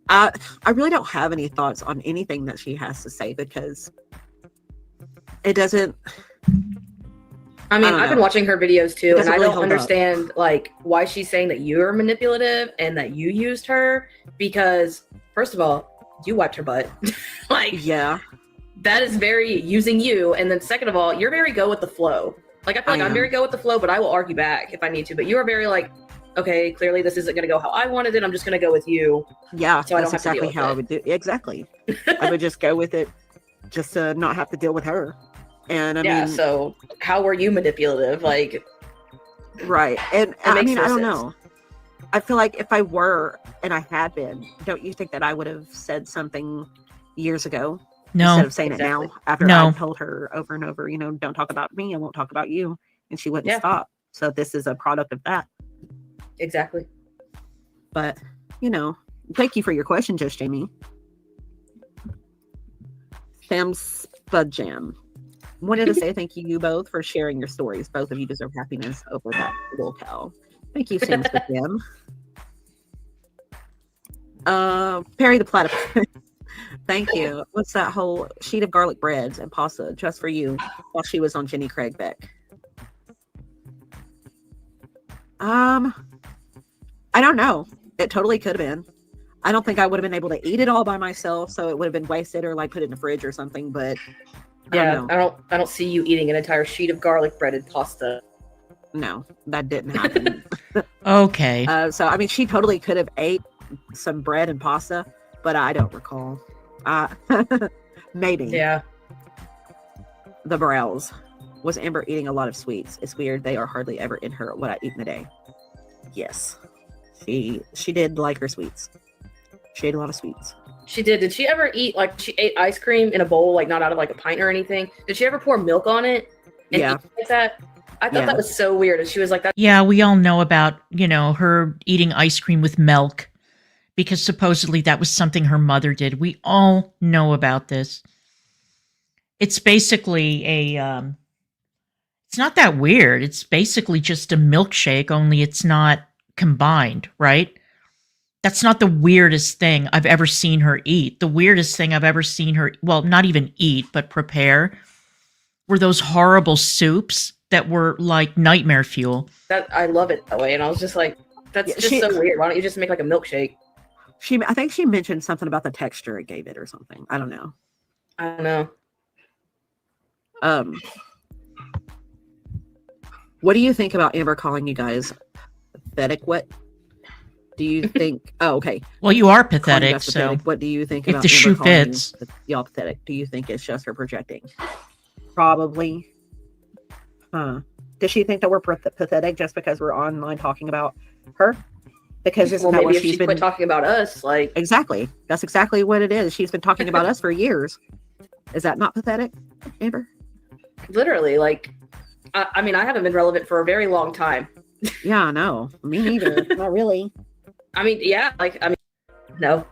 I really don't have any thoughts on anything that she has to say because it doesn't. I mean, I've been watching her videos too, and I really don't understand like why she's saying that you're manipulative and that you used her because, first of all, you wiped her butt. Yeah. That is very using you. And then second of all, you're very go with the flow. Like I feel like I'm very go with the flow, but I will argue back if I need to. But you are very like, okay, clearly this isn't going to go how I wanted it. I'm just going to go with you. Yeah, so I don't that's have to exactly deal with how it. I would do. Exactly. I would just go with it, just to not have to deal with her. And I mean, so how were you manipulative? Like, right? And I mean, I don't sense. know. I feel like if I were and I had been, don't you think that I would have said something years ago? No. Instead of saying it now, after No. I told her over and over, don't talk about me, I won't talk about you, and she wouldn't stop. So this is a product of that. Exactly. But thank you for your question, Just Jamie. Sam Spudjam. Wanted to say thank you both for sharing your stories. Both of you deserve happiness over that little cow. Thank you, Sam Spudjam. Perry the Platypus. Thank you. What's that whole sheet of garlic breads and pasta just for you while she was on Jenny Craig Beck? I don't know. It totally could have been. I don't think I would have been able to eat it all by myself, so it would have been wasted or like put it in the fridge or something. But I don't see you eating an entire sheet of garlic breaded pasta. No, that didn't happen. Okay. So I mean, she totally could have ate some bread and pasta, but I don't recall. Maybe. Yeah. The brows. Was Amber eating a lot of sweets? It's weird. They are hardly ever in her what I eat in a day. Yes. She did like her sweets. She ate a lot of sweets. She did. Did she ever eat, like, she ate ice cream in a bowl, like, not out of, like, a pint or anything? Did she ever pour milk on it? And Yeah. like that. I thought Yeah. that was so weird. And she was like, that. Yeah, we all know about, her eating ice cream with milk because supposedly that was something her mother did. We all know about this. It's basically it's not that weird. It's basically just a milkshake, only it's not combined, right? That's not the weirdest thing I've ever seen her eat. The weirdest thing I've ever seen her, well, not even eat, but prepare, were those horrible soups that were like nightmare fuel. That I love it that way. And I was just like, that's just so weird. Why don't you just make like a milkshake? I think she mentioned something about the texture it gave it or something. I don't know. I don't know. What do you think about Amber calling you guys pathetic? What do you think? Oh, okay. Well, you are Calling you pathetic, guys so what do you think if about the Amber shoe calling you fits. y'all pathetic? Do you think it's just her projecting? Probably. Huh. Does she think that we're pathetic just because we're online talking about her? Because isn't that maybe what if she's she been quit talking about us, like exactly? That's exactly what it is. She's been talking about us for years. Is that not pathetic, Amber? literally, like I mean, I haven't been relevant for a very long time. Yeah, no, me neither. Not really. I mean, yeah, like I mean, no,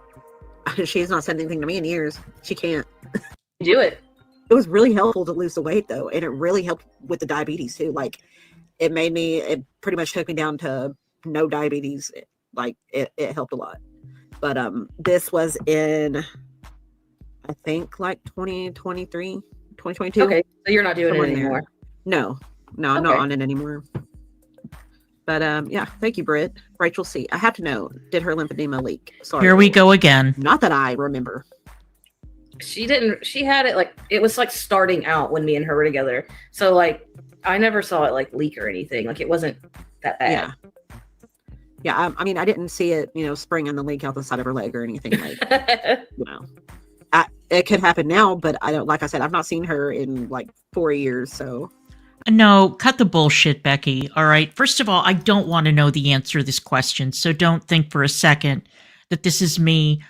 She's not said anything to me in years. She can't do it. It was really helpful to lose the weight though, and it really helped with the diabetes too. Like, it pretty much took me down to no diabetes. Like, it helped a lot. But this was in, I think, like 2023, 2022. Okay, so you're not doing Somewhere it in there. anymore. No, I'm not on it anymore. But yeah, thank you, Britt. Rachel C. I have to know, did her lymphedema leak? Sorry. Here we go again. Not that I remember. She didn't. She had it like it was like starting out when me and her were together. So like I never saw it like leak or anything. Like it wasn't that bad. Yeah. Yeah, I mean, I didn't see it, spring on the leak out the side of her leg or anything like. It could happen now, but I don't. Like I said, I've not seen her in like 4 years. So No, cut the bullshit, Becky. All right. First of all, I don't want to know the answer to this question. So don't think for a second that this is me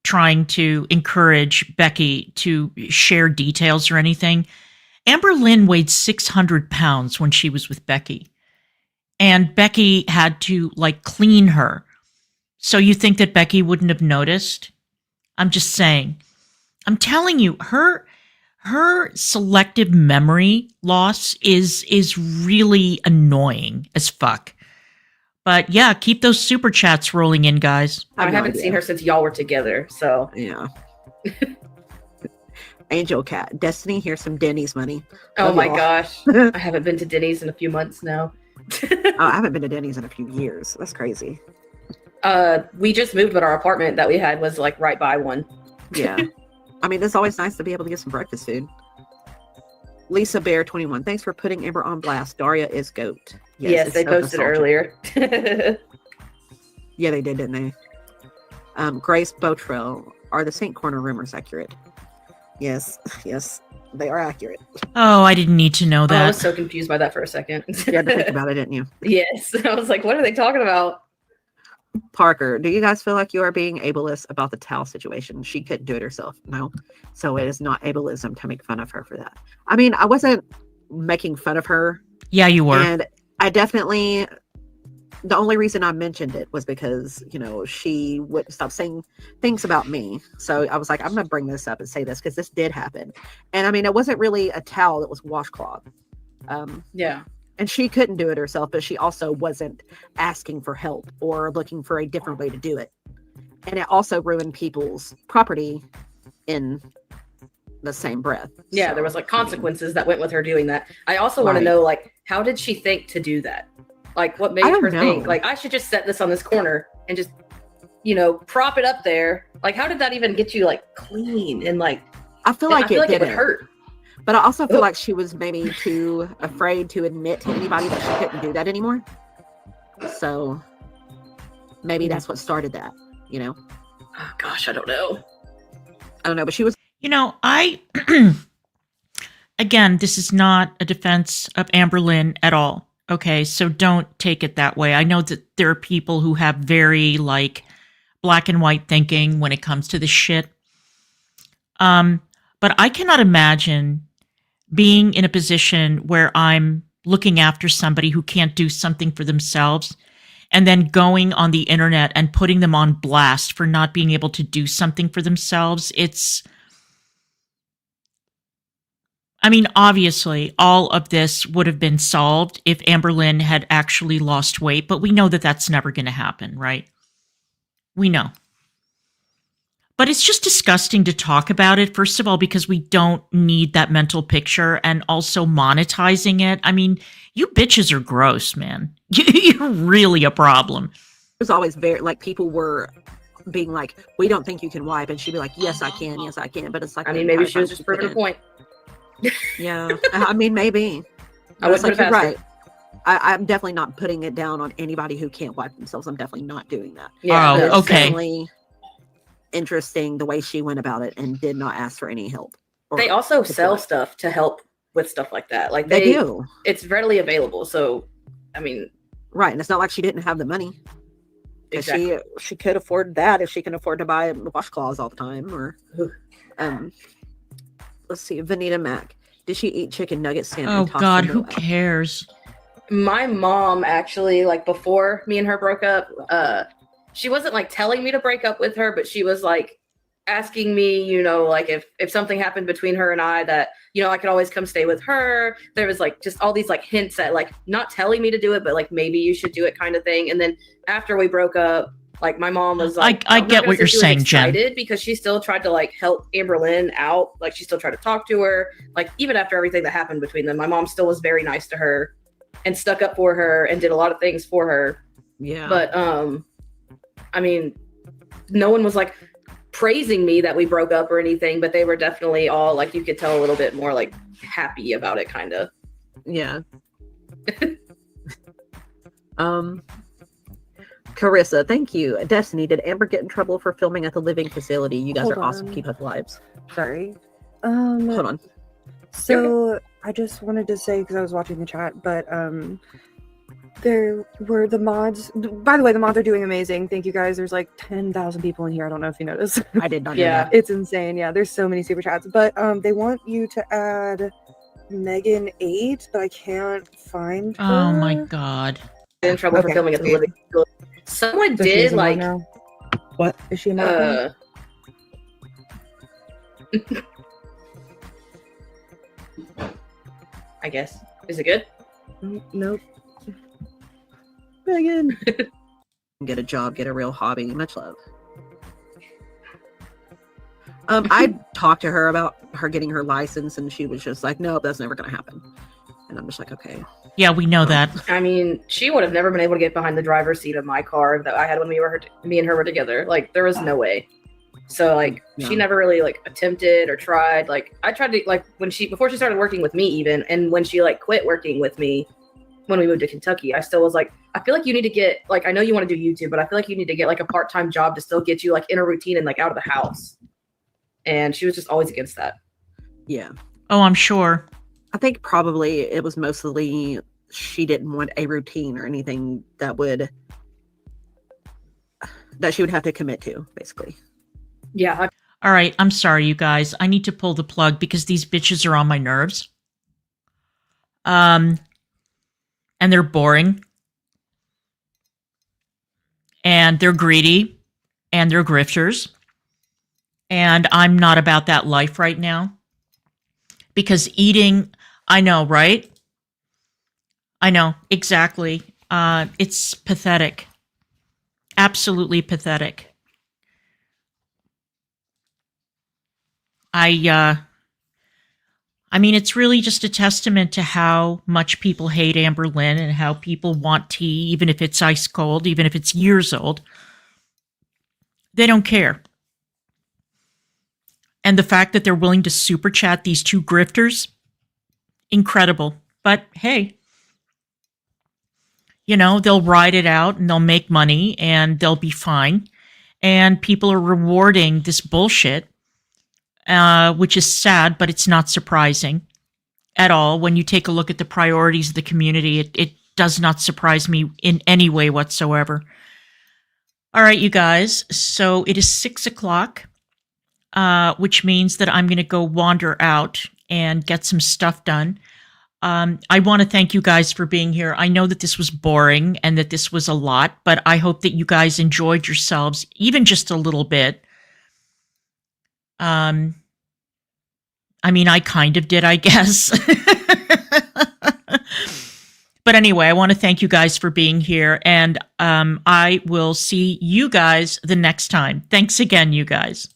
trying to encourage Becky to share details or anything. Amber Lynn weighed 600 pounds when she was with Becky. And Becky had to like clean her. So you think that Becky wouldn't have noticed? I'm just saying. I'm telling you, her selective memory loss is really annoying as fuck. But yeah, keep those super chats rolling in, guys. I haven't seen her since y'all were together. So yeah. Angel Cat, Destiny, here's some Denny's money. Oh Love my y'all. gosh, I haven't been to Denny's in a few months now. I haven't been to Denny's in a few years. That's crazy. We just moved, but our apartment that we had was like right by one. Yeah. I mean, it's always nice to be able to get some breakfast food. Lisa Bear 21. Thanks for putting Amber on blast. Daria is GOAT. Yes, it's they posted self-assaulted. earlier. Yeah, they did, didn't they? Grace Botrell. Are the St. Corner rumors accurate? Yes, they are accurate. Oh, I didn't need to know I that. was so confused by that for a second. You had to think about it, didn't you? Yes, I was like, what are they talking about? Parker, do you guys feel like you are being ableist about the towel situation? She couldn't do it herself. No. So it is not ableism to make fun of her for that. I mean, I wasn't making fun of her. Yeah, you were. And I definitely, the only reason I mentioned it was because, she wouldn't stop saying things about me. So I was like, I'm going to bring this up and say this because this did happen. And I mean, it wasn't really a towel, it was washcloth. Yeah. And she couldn't do it herself, but she also wasn't asking for help or looking for a different way to do it. And it also ruined people's property in the same breath. Yeah, So, there was like consequences that went with her doing that. I also want to know, like, how did she think to do that? Like, what made I don't her think, know. like, I should just set this on this corner and just, prop it up there? Like, how did that even get you, like, clean and, like, I feel like it it would didn't. hurt. But I also feel like she was maybe too afraid to admit to anybody that she couldn't do that anymore. So maybe that's what started that, Oh, gosh, I don't know. I don't know, but she was. I, again, this is not a defense of Amber Lynn at all. Okay, so don't take it that way. I know that there are people who have very, like, black and white thinking when it comes to this shit. But I cannot imagine being in a position where I'm looking after somebody who can't do something for themselves and then going on the internet and putting them on blast for not being able to do something for themselves. I mean, obviously, all of this would have been solved if Amberlynn had actually lost weight, but we know that that's never going to happen, right? We know. But it's just disgusting to talk about it, first of all, because we don't need that mental picture, and also monetizing it. I mean, you bitches are gross, man. You're really a problem. It was always very, like, people were being like, we don't think you can wipe. And she'd be like, yes, I can. Yes, I can. But it's like, I mean, maybe she was just proving a point. Yeah. I mean, maybe. I was like, you're right. I'm definitely not putting it down on anybody who can't wipe themselves. I'm definitely not doing that. Yeah. Oh, okay. Definitely interesting the way she went about it and did not ask for any help. They also sell stuff to help with stuff like that. Like they do. It's readily available. So, I mean, right. And it's not like she didn't have the money. Exactly. She could afford that if she can afford to buy washcloths all the time. Or, let's see, Vanita Mac. Did she eat chicken nuggets? Oh God, who cares? My mom actually, like before me and her broke up, she wasn't like telling me to break up with her, but she was like asking me, you know, like if something happened between her and I, that, you know, I could always come stay with her. There was like just all these like hints at like not telling me to do it, but like maybe you should do it kind of thing. And then after we broke up, like my mom was like, I get what you're saying, Jen. Because she still tried to like help Amberlynn out. Like she still tried to talk to her. Like even after everything that happened between them, my mom still was very nice to her and stuck up for her and did a lot of things for her. Yeah. But I mean, no one was like praising me that we broke up or anything, but they were definitely all like, you could tell a little bit more like happy about it, kind of. Yeah. Carissa, thank you. Destiny, did Amber get in trouble for filming at the living facility? You guys are awesome. Keep up the lives. Sorry. Hold on. So I just wanted to say, because I was watching the chat, but there were the mods. By the way, the mods are doing amazing. Thank you guys. There's like 10,000 people in here. I don't know if you noticed. I did not know that. It's insane. Yeah, there's so many super chats. But they want you to add Megan 8, but I can't find her. Oh my God. In trouble for filming at the living facility. Someone did like what is she not I guess. Is it good? Nope. Megan. Get a job, get a real hobby. Much love. I talked to her about her getting her license and she was just like, nope, that's never gonna happen. And I'm just like, okay. Yeah, we know that. I mean, she would have never been able to get behind the driver's seat of my car that I had when me and her were together. Like, there was no way. So, like, she never really, like, attempted or tried. Like, I tried to, like, before she started working with me even, and when she, like, quit working with me when we moved to Kentucky, I still was like, I feel like you need to get, like, I know you want to do YouTube, but I feel like you need to get, like, a part-time job to still get you, like, in a routine and, like, out of the house. And she was just always against that. Yeah. Oh, I'm sure. I think probably it was mostly she didn't want a routine or anything that she would have to commit to, basically. Yeah. All right. I'm sorry, you guys. I need to pull the plug because these bitches are on my nerves. And they're boring. And they're greedy. And they're grifters. And I'm not about that life right now. Because eating, I know, right? I know, exactly. It's pathetic. Absolutely pathetic. I mean, it's really just a testament to how much people hate Amberlynn and how people want tea, even if it's ice cold, even if it's years old. They don't care. And the fact that they're willing to super chat these two grifters, incredible. But hey, you know, they'll ride it out and they'll make money and they'll be fine. And people are rewarding this bullshit, which is sad, but it's not surprising at all. When you take a look at the priorities of the community, it does not surprise me in any way whatsoever. All right, you guys. So it is 6 o'clock. Which means that I'm going to go wander out and get some stuff done. I want to thank you guys for being here. I know that this was boring and that this was a lot, but I hope that you guys enjoyed yourselves, even just a little bit. I mean, I kind of did, I guess. But anyway, I want to thank you guys for being here, and I will see you guys the next time. Thanks again, you guys.